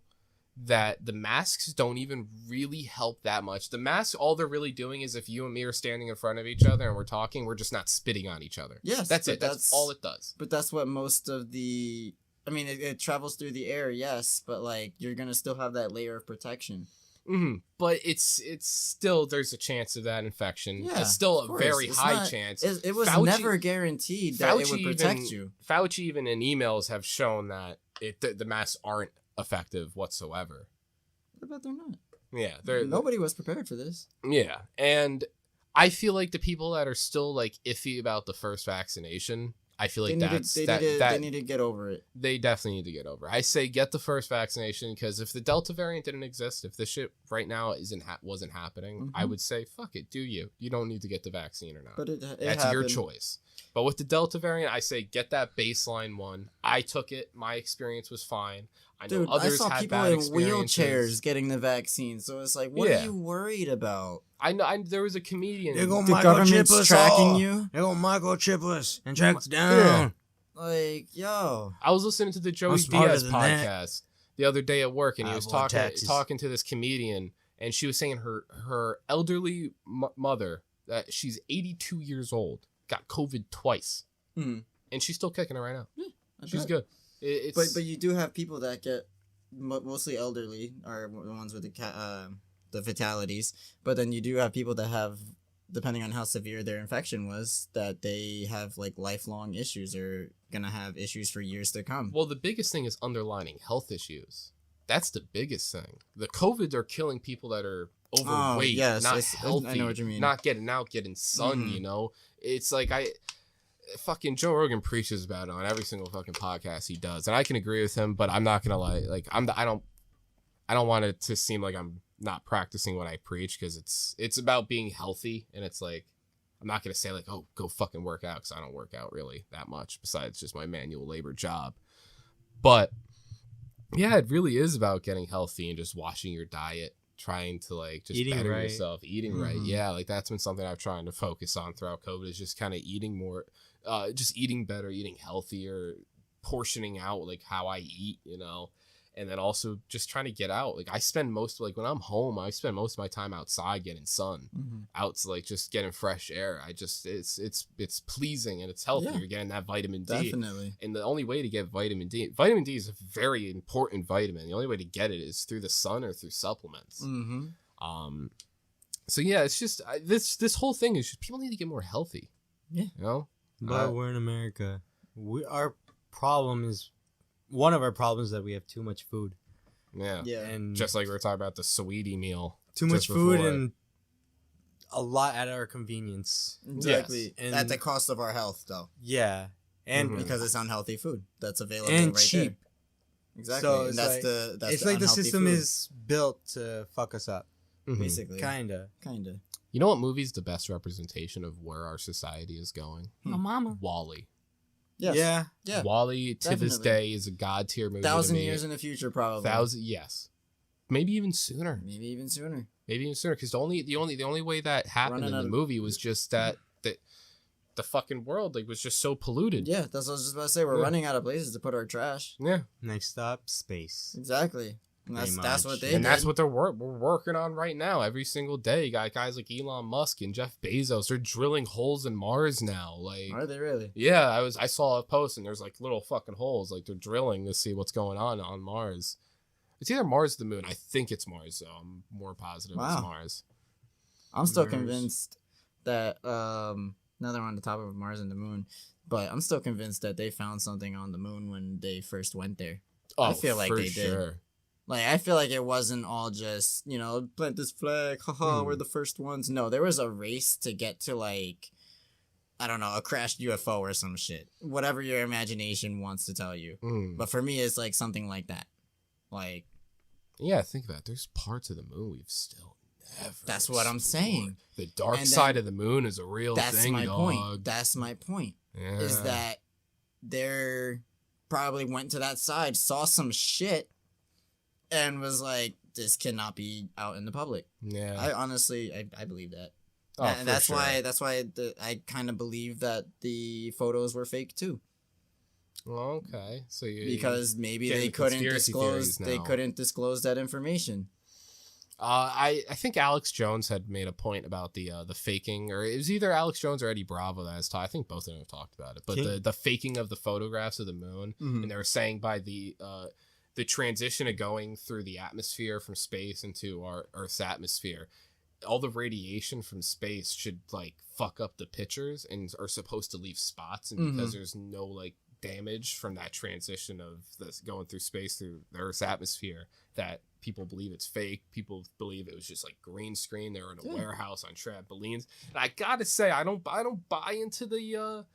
that the masks don't even really help that much. The masks, all they're really doing is if you and me are standing in front of each other and we're talking, we're just not spitting on each other. Yes, that's but it. That's all it does. But that's what most of the. I mean, it travels through the air, yes, but like you're gonna still have that layer of protection. But it's still, there's a chance of that infection. Yeah, It's still of a course. very It's high not- chance. It was Fauci- never guaranteed that it would protect you. Fauci even in emails have shown that the masks aren't effective whatsoever. But they're not. Yeah, Nobody was prepared for this. Yeah, and I feel like the people that are still like iffy about the first vaccination, I feel like They need to get over it. they definitely need to get over. I say get the first vaccination because if the Delta variant didn't exist, if this shit right now wasn't happening, I would say fuck it, do you? You don't need to get the vaccine or not. But it That's your happened. choice. But with the Delta variant, I say get that baseline one. I took it. My experience was fine. I know Dude, I others saw had people bad in experiences. wheelchairs getting the vaccine, so it's like, what Yeah. are you worried about? I know. There was a comedian. They're gonna The government's microchip us tracking all. you? They're gonna microchip us and track us down. Like, yo. I was listening to the Joey I'm smarter Diaz than that. podcast the other day at work, and he I was avoid taxes. talking to this comedian, and she was saying her elderly mother, that she's 82 years old, got COVID twice, Mhm. and she's still kicking it right now. I She's bet. good. It's But you do have people that get mostly elderly are the ones with the fatalities. But then you do have people that have, depending on how severe their infection was, that they have like lifelong issues or gonna have issues for years to come. well, the biggest thing is underlining health issues. That's the biggest thing. The COVID are killing people that are overweight, yes, not I healthy, know what you mean. not getting out, getting sun. Mhm. You know, it's like fucking Joe Rogan preaches about it on every single fucking podcast he does, and I can agree with him. But I'm not gonna lie, like I don't want it to seem like I'm not practicing what I preach because it's about being healthy, and it's like I'm not gonna say like, oh, go fucking work out, because I don't work out really that much besides just my manual labor job. But yeah, it really is about getting healthy and just watching your diet, trying to like just Eating better right. yourself, eating right. Mhm. Yeah, like that's been something I've trying to focus on throughout COVID, is just kind of eating more, just eating better, eating healthier, portioning out like how I eat, you know. And then also just trying to get out. Like I spend when I'm home, I spend most of my time outside getting sun, out to like just getting fresh air. It's pleasing and it's healthy. Yeah. You're getting that vitamin D. Definitely. And the only way to get vitamin D is a very important vitamin. The only way to get it is through the sun or through supplements. Mm-hmm. So yeah, it's just this whole thing is just people need to get more healthy. Yeah. You know? But we're in America. Our problem is, one of our problems is that we have too much food. Yeah. Yeah. And Just like we were talking about the sweetie meal. too much just food before. and a lot at our convenience. Exactly. Yes. At And- the cost of our health, though. Yeah. And Mhm. Because it's unhealthy food that's available and right cheap. Exactly. So And it's that's like, the it's like the unhealthy system food, is built to fuck us up. Mhm. basically Kinda. kind of. You know what movie's the best representation of where our society is going? My mama. Wall-E. Yes. Yeah. Yeah. Wall-E to this definitely. day is a god tier movie. 1,000 to me. years in the future, probably. 1,000, yes, maybe even sooner. Maybe even sooner. Because the only way that happened Running in out the of- movie was just that the fucking world like was just so polluted. Yeah, that's what I was just about to say. We're Yeah. running out of places to put our trash. Yeah. Next stop, space. Exactly. And that's Pretty that's much. what they And did. that's what we're working on right now. Every single day, you got guys like Elon Musk and Jeff Bezos. They're drilling holes in Mars now. Like, Are they really? yeah, I saw a post and there's like little fucking holes. Like they're drilling to see what's going on Mars. It's either Mars or the moon. I think it's Mars, though. I'm more positive Wow. it's Mars. I'm still Mars. convinced that now they're on the top of Mars and the moon, but I'm still convinced that they found something on the moon when they first went there. I feel like for they did. sure. Like, I feel like it wasn't all just, plant this flag, haha, we're the first ones. No, there was a race to get to, like, I don't know, a crashed UFO or some shit. Whatever your imagination wants to tell you. Mm. But for me, it's like something like that. Like, Yeah, think about it. There's parts of the moon we've still never. That's what I'm explored. saying. The dark And side then- of the moon is a real that's thing, my dog. point. That's my point. Yeah. Is that they probably went to that side, saw some shit, and was like, this cannot be out in the public. Yeah. I honestly, I believe that. Oh, and for that's sure. why I kind of believe that the photos were fake too, Well, okay. So you because maybe getting they couldn't conspiracy disclose theories now. that information. I think Alex Jones had made a point about the faking, or it was either Alex Jones or Eddie Bravo that has talked. I think both of them have talked about it, but the faking of the photographs of the moon, and they were saying by the transition of going through the atmosphere from space into our Earth's atmosphere, all the radiation from space should like fuck up the pictures and are supposed to leave spots, and because there's no like damage from that transition of this going through space through the Earth's atmosphere, that people believe it's fake. People believe it was just like green screen. They were in a warehouse on trampolines. And I gotta say, I don't buy into the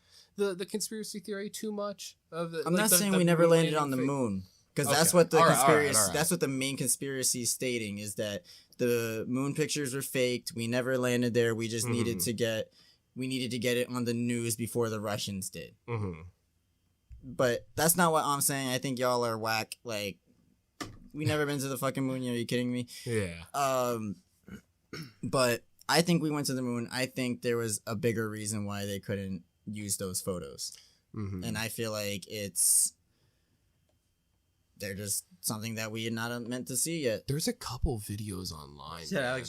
conspiracy theory too much. I'm not saying we never landed on the moon, because that's what the All right, conspiracy. all right. That's what the main conspiracy is stating, is that the moon pictures were faked. We never landed there. We just needed to get it on the news before the Russians did. Mm-hmm. But that's not what I'm saying. I think y'all are whack. Like, we never been to the fucking moon. Are you kidding me? Yeah. But I think we went to the moon. I think there was a bigger reason why they couldn't use those photos. Mm-hmm. And I feel like they're just something that we are not meant to see yet. There's a couple videos online. Yeah, man.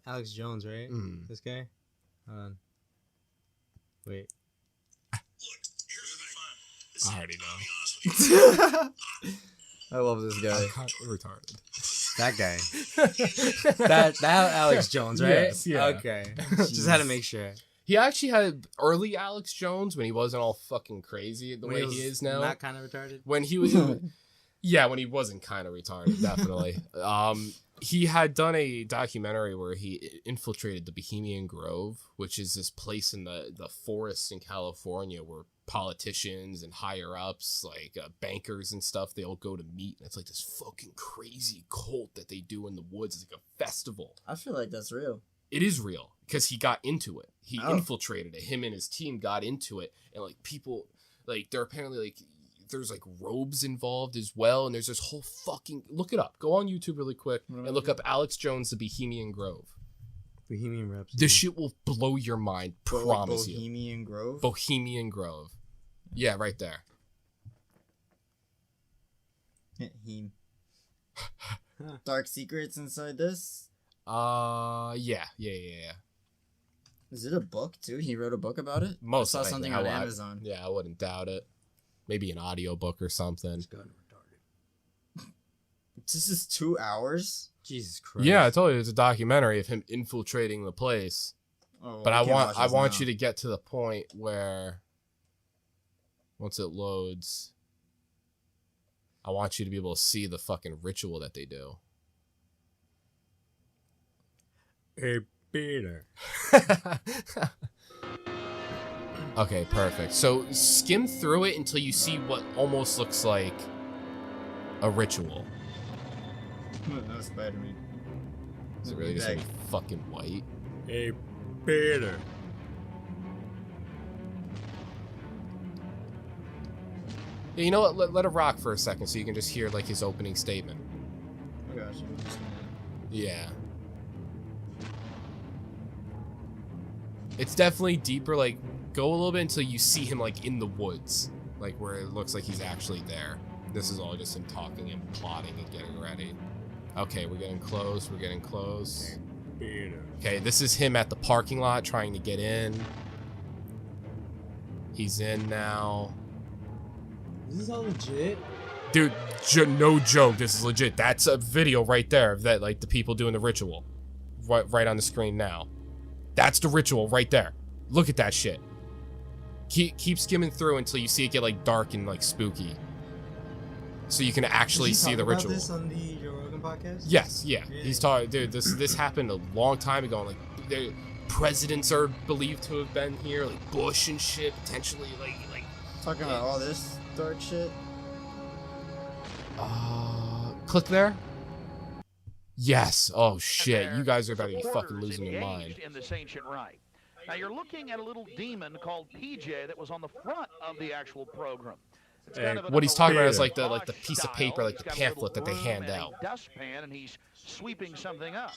Alex Jones, right? Mhm. This guy? Hold on. Wait. I already know. I love this guy. I'm kind of retarded. That guy. that Alex Jones, right? Yes, yeah. Okay. Just had to make sure. He actually had early Alex Jones when he wasn't all fucking crazy the way was he is now. Not kind of retarded. When he was yeah, when he wasn't kind of retarded, definitely. He had done a documentary where he infiltrated the Bohemian Grove, which is this place in the forests in California where politicians and higher ups, like bankers and stuff, they all go to meet. And it's like this fucking crazy cult that they do in the woods. It's like a festival. I feel like that's real. It is real because he got into it. He Oh. infiltrated it. Him and his team got into it, and like people, like they're apparently like there's like robes involved as well, and there's this whole fucking look it up. Go on YouTube really quick and look up Alex Jones, the Bohemian Grove. Bohemian Rhapsody. This shit will blow your mind. Promise you. Bohemian Grove. Bohemian Grove. Yeah, right there. He. Dark secrets inside this. Yeah. Is it a book too? He wrote a book about it. Most I saw likely. something I on would- Amazon. Yeah, I wouldn't doubt it. Maybe an audiobook or something. This is 2 hours. Jesus Christ. Yeah, I told you it's a documentary of him infiltrating the place. Oh, But I want you to get to the point where once it loads, I want you to be able to see the fucking ritual that they do. Hey, Peter. Okay, perfect. So skim through it until you see what almost looks like a ritual. That was Spider-Man. Is it really just gonna be fucking white? Hey, Peter. Yeah, you know what? Let it rock for a second so you can just hear like his opening statement. Oh gosh, I'm just gonna... Yeah. It's definitely deeper. Like, go a little bit until you see him like in the woods, like where it looks like he's actually there. This is all just him talking and plotting and getting ready. Okay, we're getting close. We're getting close. Okay, this is him at the parking lot trying to get in. He's in now. Is this all legit? Dude, no joke. This is legit. That's a video right there of that, like the people doing the ritual, right on the screen now. That's the ritual right there. Look at that shit. Keep skimming through until you see it get like dark and like spooky, so you can actually see the ritual. Did he talk about this on the Joe Rogan podcast? Yes, yeah. Really? He's talking. Dude, this happened a long time ago. Like, the presidents are believed to have been here, like Bush and shit, potentially. Like. Talking about all this dark shit. Click there. Yes. Oh shit. You guys are about to be fucking losing your mind. In this ancient rite. Now you're looking at a little demon called PJ that was on the front of the actual program. It's kind of What he's talking about is like the Bush piece of style. paper, like He's the got a little pamphlet that they broom hand and a out. dustpan, and he's sweeping something up.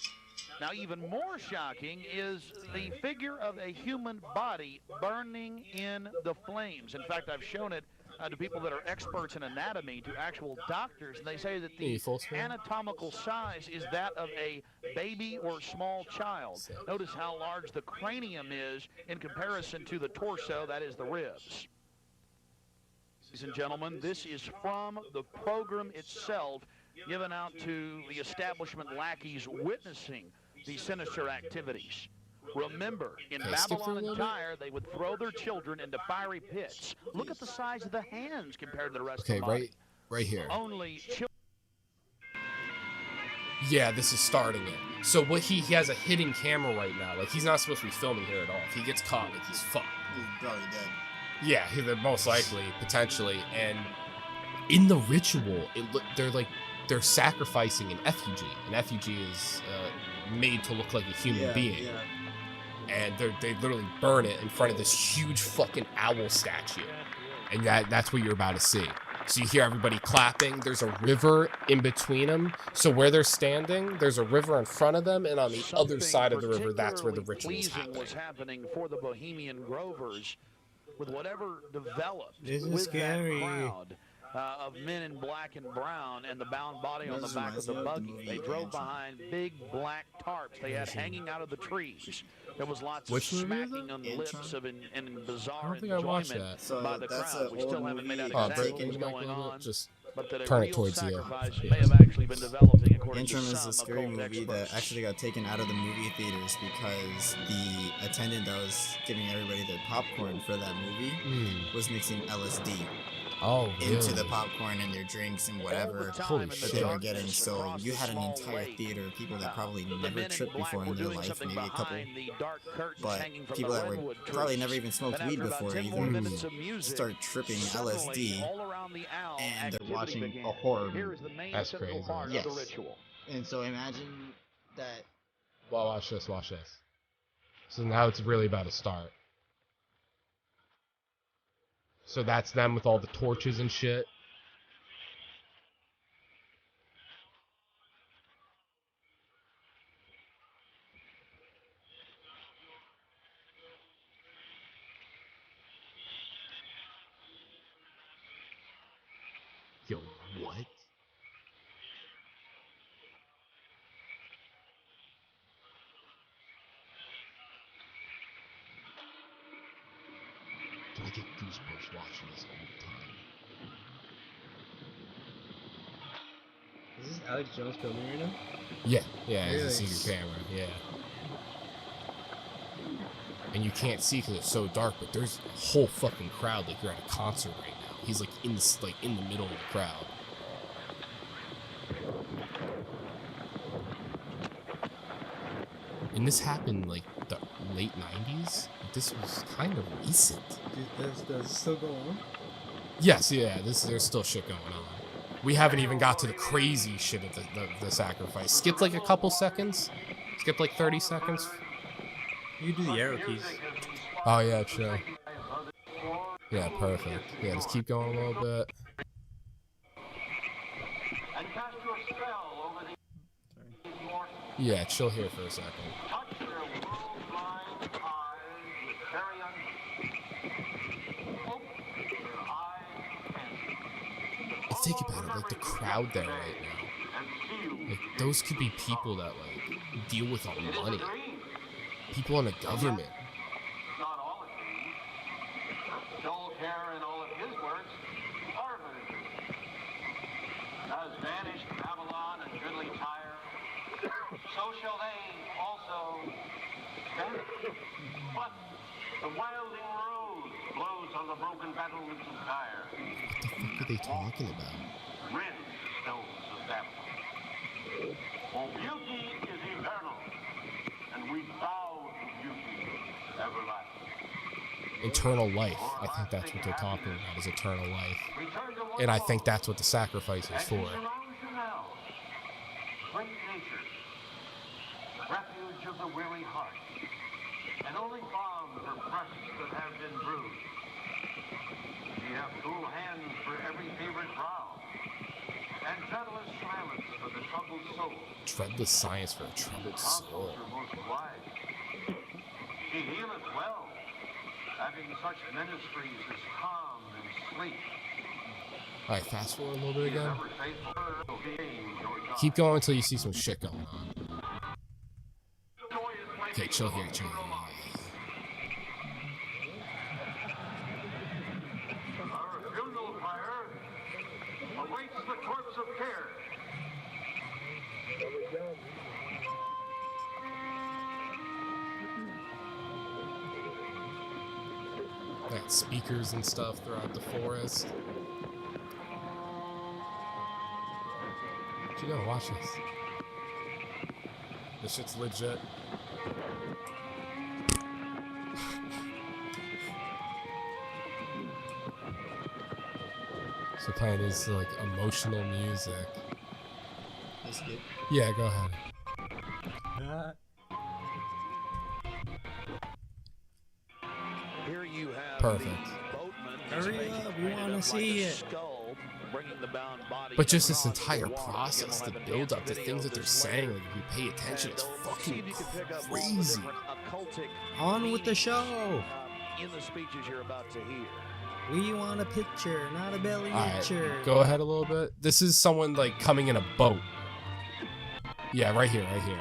Now, even more shocking is the figure of a human body burning in the flames. In fact, I've shown it to people that are experts in anatomy, to actual doctors, and they say that the anatomical size is that of a baby or small child. Notice how large the cranium is in comparison to the torso, that is the ribs. Ladies and gentlemen, this is from the program itself, given out to the establishment lackeys witnessing these sinister activities. Remember, in Babylon and Tyre, they would throw their children into fiery pits. Look at the size of the hands compared to the rest of the body. Right here. Only children. Yeah, this is starting it. So what he has a hidden camera right now. Like, he's not supposed to be filming here at all. If he gets caught, like, he's fucked. He's probably dead. Yeah, they're most likely, potentially. And in the ritual, they're sacrificing an effigy. An effigy is made to look like a human being. Yeah. And they literally burn it in front of this huge fucking owl statue. And that's what you're about to see. So you hear everybody clapping. There's a river in between them. So where they're standing, there's a river in front of them, and on the other side of the river, that's where the ritual is happening. Was happening for the Bohemian Grovers with whatever developed This is with scary. that crowd. Of men in black and brown and the bound body on the back of the buggy. They drove behind big black tarps they had hanging out of the trees. There was lots of smacking on the lips of and bizarre enjoyment by the crowd. We still haven't made out exactly what's going on. Just but that turn a it real towards you. sacrifice may have actually been developing according Interim to is a some scary occult movie that experts. actually got taken out of the movie theaters because the attendant that was giving everybody their popcorn for that movie was mixing LSD into the popcorn and their drinks and whatever that they were getting. So you had an entire theater of people that probably never tripped before in their life, maybe a couple, but people that were probably never even smoked weed before either start tripping LSD and they're watching a horror movie. That's crazy. Yes. And so imagine that. Well, watch this. So now it's really about to start. So that's them with all the torches and shit. Yo, what? Do I get goosebumps watching this all the time? Is this Alex Jones filming right now? Yeah, it's Really? a secret camera, yeah. And you can't see because it's so dark, but there's a whole fucking crowd like you're at a concert right now. He's like in the middle of the crowd. And this happened like the late 90s? This was kind of recent. Does it still go on? Yes, yeah, there's still shit going on. We haven't even got to the crazy shit of the sacrifice. Skip like a couple seconds. Skip like 30 seconds. You do the arrow keys. Oh yeah, true. Yeah, perfect. Yeah, just keep going a little bit. Yeah, chill here for a second. Think about it, like the crowd there right now. Like those could be people that like deal with all the money. People in the government. Not all of these. Joel Kerr and all of his works are of it. As vanished Babylon and goodly Tyre, so shall they also vanish. But the wilding rose blows on the broken battlements of Tyre. What the fuck are they talking about? Rend the stones of Babylon. For beauty is eternal, and we bow to beauty everlasting. Eternal life. I think that's what they're talking about, is eternal life. And I think that's what the sacrifice is for. Great nature, refuge of the weary heart, and only balm for breasts that have been bruised. We have cool hands for every favorite brow, and treadless silence for the troubled soul. Treadless science for a troubled soul. Most wise. He healeth well, having such ministries as calm and sleep. Alright, fast forward a little bit again. Keep going until you see some shit going on. Okay, chill here, chill here. Our funeral pyre awaits the corpse of care. Got speakers and stuff throughout the forest. You gotta watch this. This shit's legit. So playing is like emotional music. That's good. Yeah, go ahead. Here you have Perfect. Hurry up, we wanna see it. But just this entire process, the build up, the things that they're saying, like if you pay attention, it's fucking crazy. On with the show. In the speeches you're about to hear. We want a picture, not a belly Alright, picture. go ahead a little bit. This is someone like coming in a boat. Yeah, right here, right here.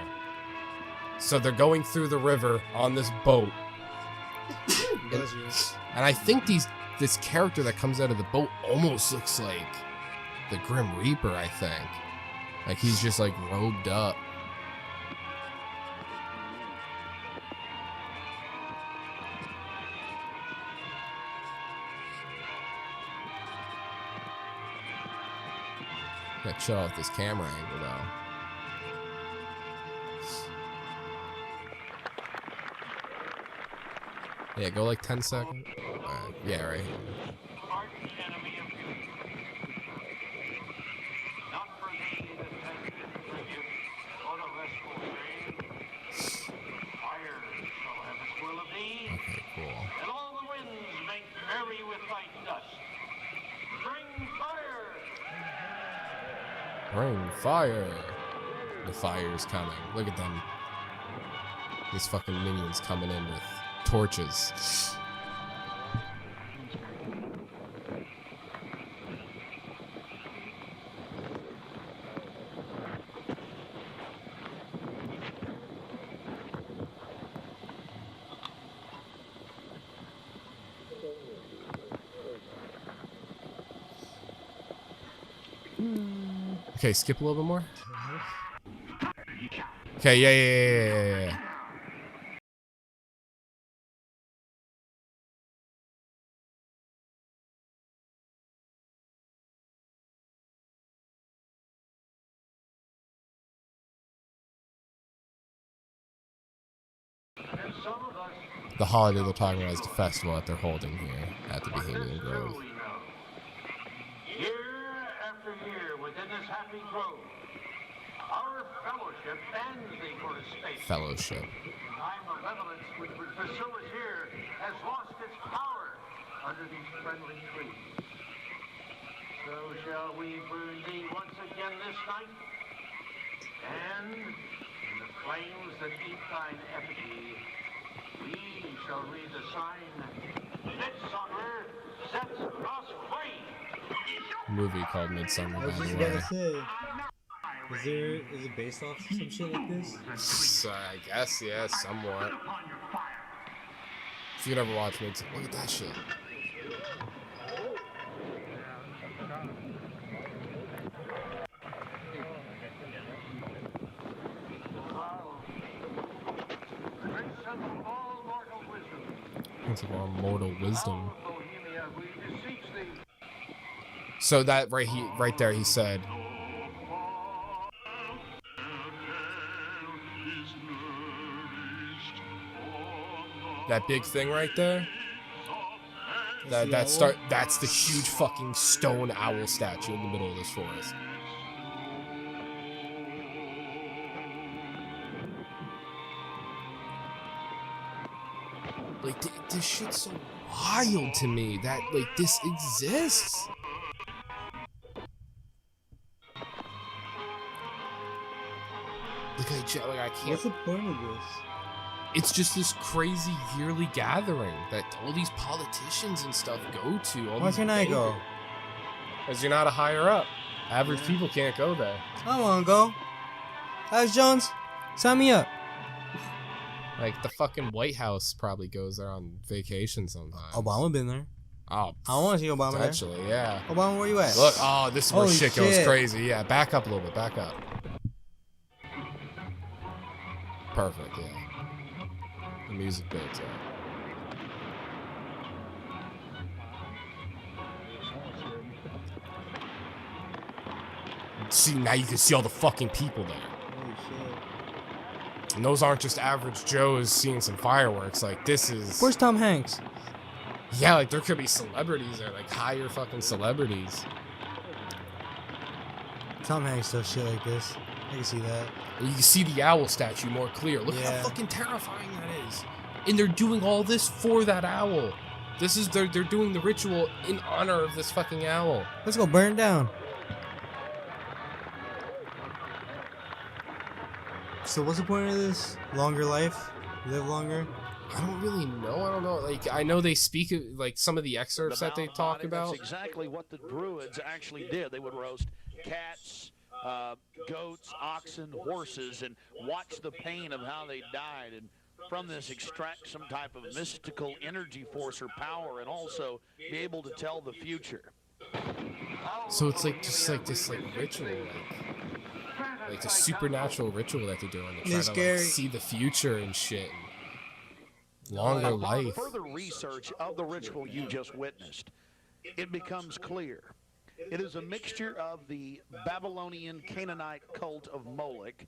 So they're going through the river on this boat. And I think this character that comes out of the boat almost looks like the Grim Reaper, I think. Like he's just like robed up. Gotta chill out this camera angle though. Yeah, go like 10 seconds. Yeah, right here. Okay, cool. And all the winds make merry with thy dust. Bring fire! Bring fire! The fire's coming. Look at them. These fucking minions coming in with torches. Okay, skip a little bit more. Okay, yeah. The holiday they're talking about is the festival that they're holding here at the Bohemian Grove. Year after year Happy Grove. Our fellowship ends the course space. Fellowship. Time of benevolence which would pursue us here has lost its power under these friendly trees. So shall we burn thee once again this night, and in the flames that eat thine effigy, we shall read the sign, Midsummer sets us free. Movie called Midsummer, I was by just the about way. to say. Is it based off some shit like this? So I guess, yeah, somewhat. If you never watched Midsummer, look at that shit. Prince of all mortal wisdom. So that right there, he said. That big thing right there. That's the huge fucking stone owl statue in the middle of this forest. Like this shit's so wild to me that like this exists. Like I can't. What's the point of this? It's just this crazy yearly gathering that all these politicians and stuff go to. Why can't I go? Because you're not a higher up. Average people can't go there. I want to go. Alex Jones, sign me up. Like the fucking White House probably goes there on vacation sometimes. Obama been there. Oh, I want to see Obama potentially, there. yeah. Obama, where you at? Look, oh, this is where Holy shit goes crazy. Yeah, back up a little bit. Back up. Perfect, yeah. The music builds up. See, now you can see all the fucking people there. Holy shit. And those aren't just average Joes seeing some fireworks. Like, this is... Where's Tom Hanks? Yeah, like, there could be celebrities there. Like, higher fucking celebrities. Tom Hanks does shit like this. I can see that. And you can see the owl statue more clear. Look how fucking terrifying that is. And they're doing all this for that owl. This is... They're doing the ritual in honor of this fucking owl. Let's go burn it down. So what's the point of this? Longer life? Live longer? I don't really know. I don't know. Like, I know they speak of, like, some of the excerpts that they talk about. That's exactly what the Druids actually did. They would roast cats, goats, oxen, horses, and watch the pain of how they died, and from this extract some type of mystical energy force or power, and also be able to tell the future. So it's like just like this like ritual, like the supernatural ritual that they're doing to try to like, see the future and shit. And longer life. Further research of the ritual you just witnessed, it becomes clear. It is a mixture of the Babylonian Canaanite cult of Moloch.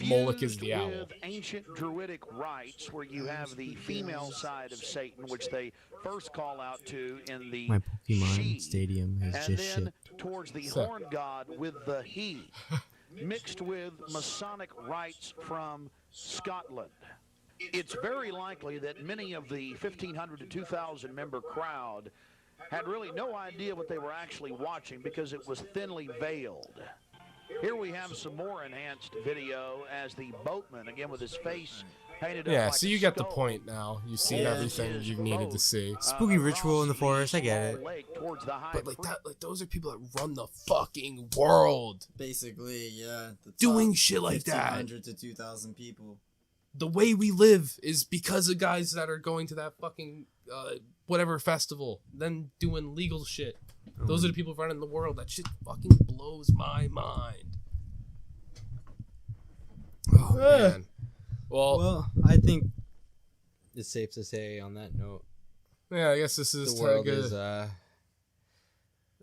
Moloch is the fused owl. With ancient druidic rites, where you have the female side of Satan, which they first call out to in the My Pokemon she, stadium is and just then shit. towards the horn god with the he, mixed with Masonic rites from Scotland. It's very likely that many of the 1,500 to 2,000 member crowd had really no idea what they were actually watching because it was thinly veiled. Here we have some more enhanced video as the boatman, again with his face painted up Yeah, like so a you get the skull. point now. You've seen everything you needed to see. Spooky ritual in the forest, I get it. But like that, like those are people that run the fucking world. Basically, yeah. The Doing top shit like that. 1,500 to 2,000 people. The way we live is because of guys that are going to that fucking whatever festival, then doing legal shit. Those are the people running the world. That shit fucking blows my mind. Oh man. Well, I think it's safe to say on that note, Yeah, I guess this is the world good. is the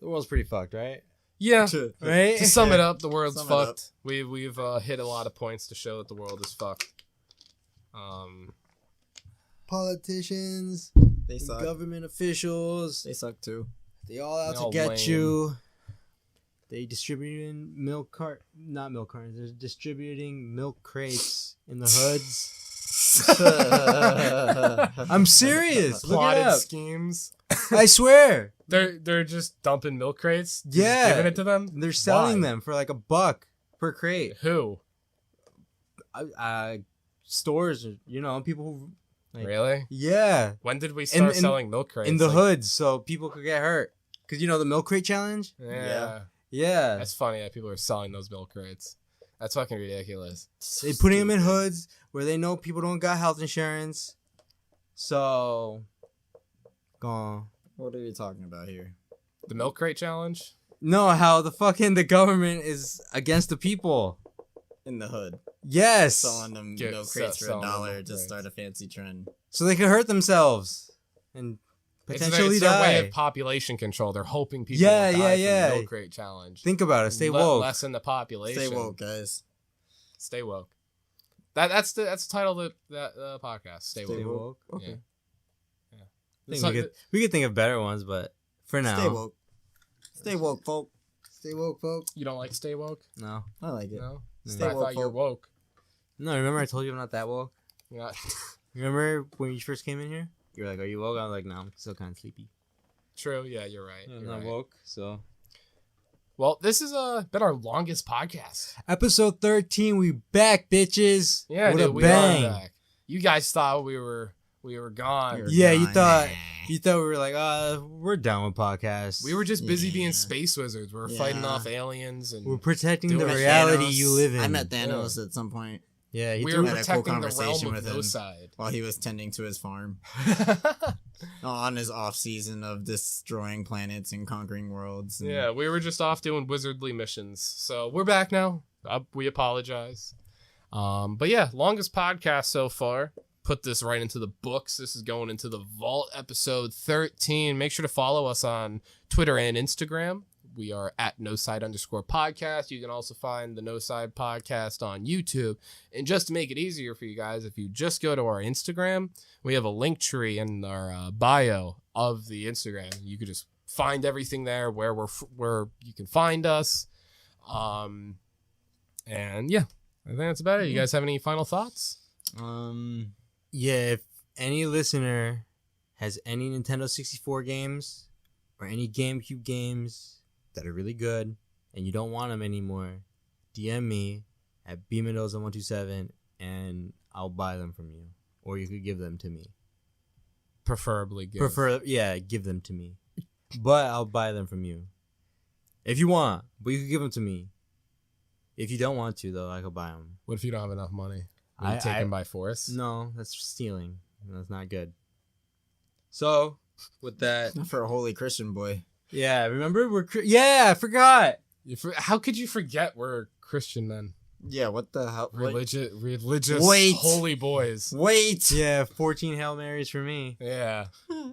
world's pretty fucked, right? Yeah, Right? to sum it up, the world's Sum it up. fucked. We've hit a lot of points to show that the world is fucked. Politicians, They suck. government officials, They suck too. they all out They to all get lame. you. They distributing not milk cartons. They're distributing milk crates in the hoods. I'm serious. Look it Plotted up. schemes. I swear. They're just dumping milk crates. Just Yeah. giving it to them. They're selling Why? them for like $1 per crate. Who? Stores, people who like, Really? Yeah, When did we start selling milk crates? in the Like, hoods so people could get hurt. Cause the milk crate challenge. Yeah. Yeah, That's funny that people are selling those milk crates. That's fucking ridiculous. they putting them in hoods where they know people don't got health insurance. So, gone. What are you talking about here? The milk crate challenge? No, how the government is against the people. In the hood. Yes, Selling them Yeah, milk crates for selling them $1 milk to crates. start a fancy trend. so they could hurt themselves and potentially it's their die. way of population control. They're hoping people Yeah, will die yeah. from the milk crate challenge. Think about it. Stay woke. Lessen the population. Stay woke, guys. Stay woke. That's the title of that podcast. Stay woke. Stay woke. Okay. Yeah. I think we could think of better ones, but for now, Stay woke. Stay woke, folk. Stay woke, folk. You don't like stay woke? No, I like it. No. Stay I woke, thought you were folk. woke. no. Remember I told you I'm not that woke. Yeah. Remember when you first came in here? You were like, "Are you woke?" I was like, "No, I'm still kind of sleepy." True. Yeah, you're right. I'm You're not right. woke. So Well, this has been our longest podcast. episode 13, we back, bitches. Yeah, with dude, a we bang. are back. You guys thought we were gone. Yeah, you Gone. thought we were like, we're done with podcasts. We were just busy being Yeah. space wizards. We were Yeah. fighting off aliens and We're protecting Doing the it. reality Thanos. you live in. I met Thanos at some point Yeah, he we threw were had a cool protecting the realm conversation of with him. Noside. while he was tending to his farm on his off season of destroying planets and conquering worlds. And Yeah, we were just off doing wizardly missions. So we're back now. We apologize. But yeah, longest podcast so far. Put this right into the books. This is going into the vault, episode 13. Make sure to follow us on Twitter and Instagram. We are at noside_podcast. You can also find the Noside podcast on YouTube. And just to make it easier for you guys, if you just go to our Instagram, we have a link tree in our bio of the Instagram. You could just find everything there where where you can find us. And yeah, I think that's about it. You guys have any final thoughts? Yeah, if any listener has any Nintendo 64 games or any GameCube games that are really good and you don't want them anymore, DM me at bmendoza127 and I'll buy them from you. Or you could give them to me. Preferably give. Give them to me. But I'll buy them from you. If you want, but you could give them to me. If you don't want to, though, I could buy them. What if you don't have enough money? Will you take them by force? No, that's stealing. That's not good. So, with that, For a holy Christian boy. yeah, remember I forgot. How could you forget we're Christian men? Yeah, what the hell? Religious, Wait. holy boys. Wait! Yeah, 14 Hail Marys for me. Yeah.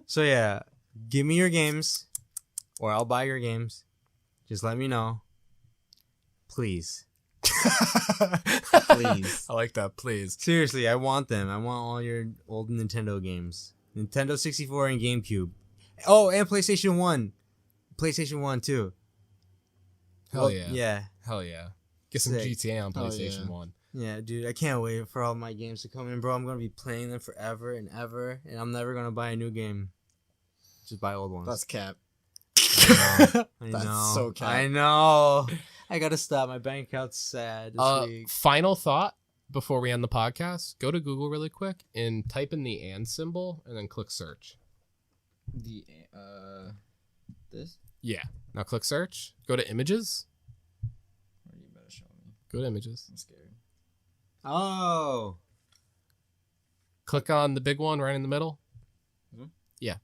So yeah, give me your games, or I'll buy your games. Just let me know, please. Please. I like that. Please. Seriously, I want them. I want all your old Nintendo games. Nintendo 64 and GameCube. Oh, and PlayStation 1. PlayStation 1 too. Hell yeah. Yeah. Hell yeah. Get some Sick. GTA on Hell PlayStation yeah. 1. Yeah, dude, I can't wait for all my games to come in, bro. I'm going to be playing them forever and ever, and I'm never going to buy a new game. Just buy old ones. That's cap. I That's know. so cap. I know. I got to stop. My bank account's sad this week. Final thought before we end the podcast. Go to Google really quick and type in the and symbol and then click search. This? Yeah. Now click search. Go to images. You better show me. Go to images. I'm scared. Oh. Click on the big one right in the middle. Mhm. Yeah.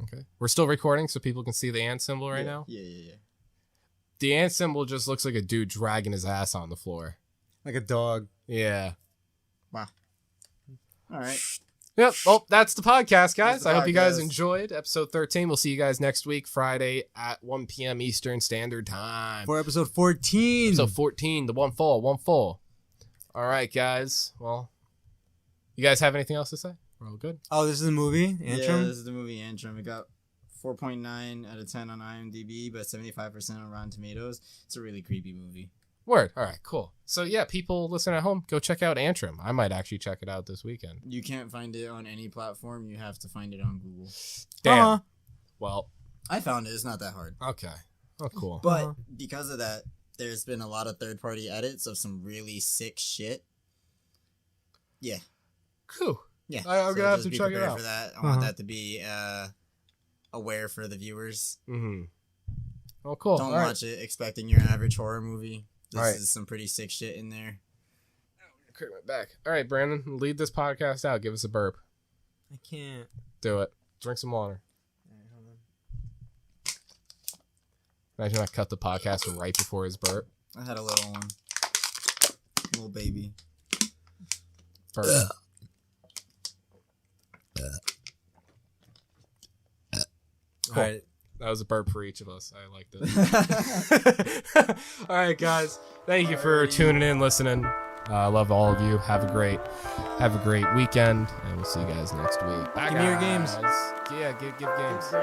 Okay. We're still recording so people can see the ant symbol right now. Yeah. The ant symbol just looks like a dude dragging his ass on the floor. Like a dog. Yeah. Wow. All right. Yep. Well, that's the podcast, guys. That's the I hope you guys podcast. enjoyed episode 13. We'll see you guys next week, Friday at 1 p.m. Eastern Standard Time. For episode 14. Episode 14, the one full. All right, guys. Well, you guys have anything else to say? We're all good. Oh, this is the movie? Yeah, Antrim? this is the movie Antrim. It got 4.9 out of 10 on IMDb, but 75% on Rotten Tomatoes. It's a really creepy movie. Word. All right, cool. So yeah, people listening at home, go check out Antrim. I might actually check it out this weekend. You can't find it on any platform. You have to find it on Google. Damn. Well, I found it. It's not that hard. okay. Oh, cool. But because of that, there's been a lot of third-party edits of some really sick shit. Yeah. Cool. Yeah. I'm gonna have just to be check it prepared out. for that. I want that to be aware for the viewers. Mm-hmm. Oh, cool. Don't All right. watch it expecting your average horror movie. This All right. is some pretty sick shit in there. Crack my back. All right, Brandon, lead this podcast out. Give us a burp. I can't. Do it. Drink some water. Imagine I cut the podcast right before his burp. I had a little one. Little baby. Burp. Cool. All right. That was a burp for each of us. I liked it. All right, guys. Thank you for tuning in, listening. I love all of you. Have a great weekend, and we'll see you guys next week. Bye, Give me your games. Yeah, give games.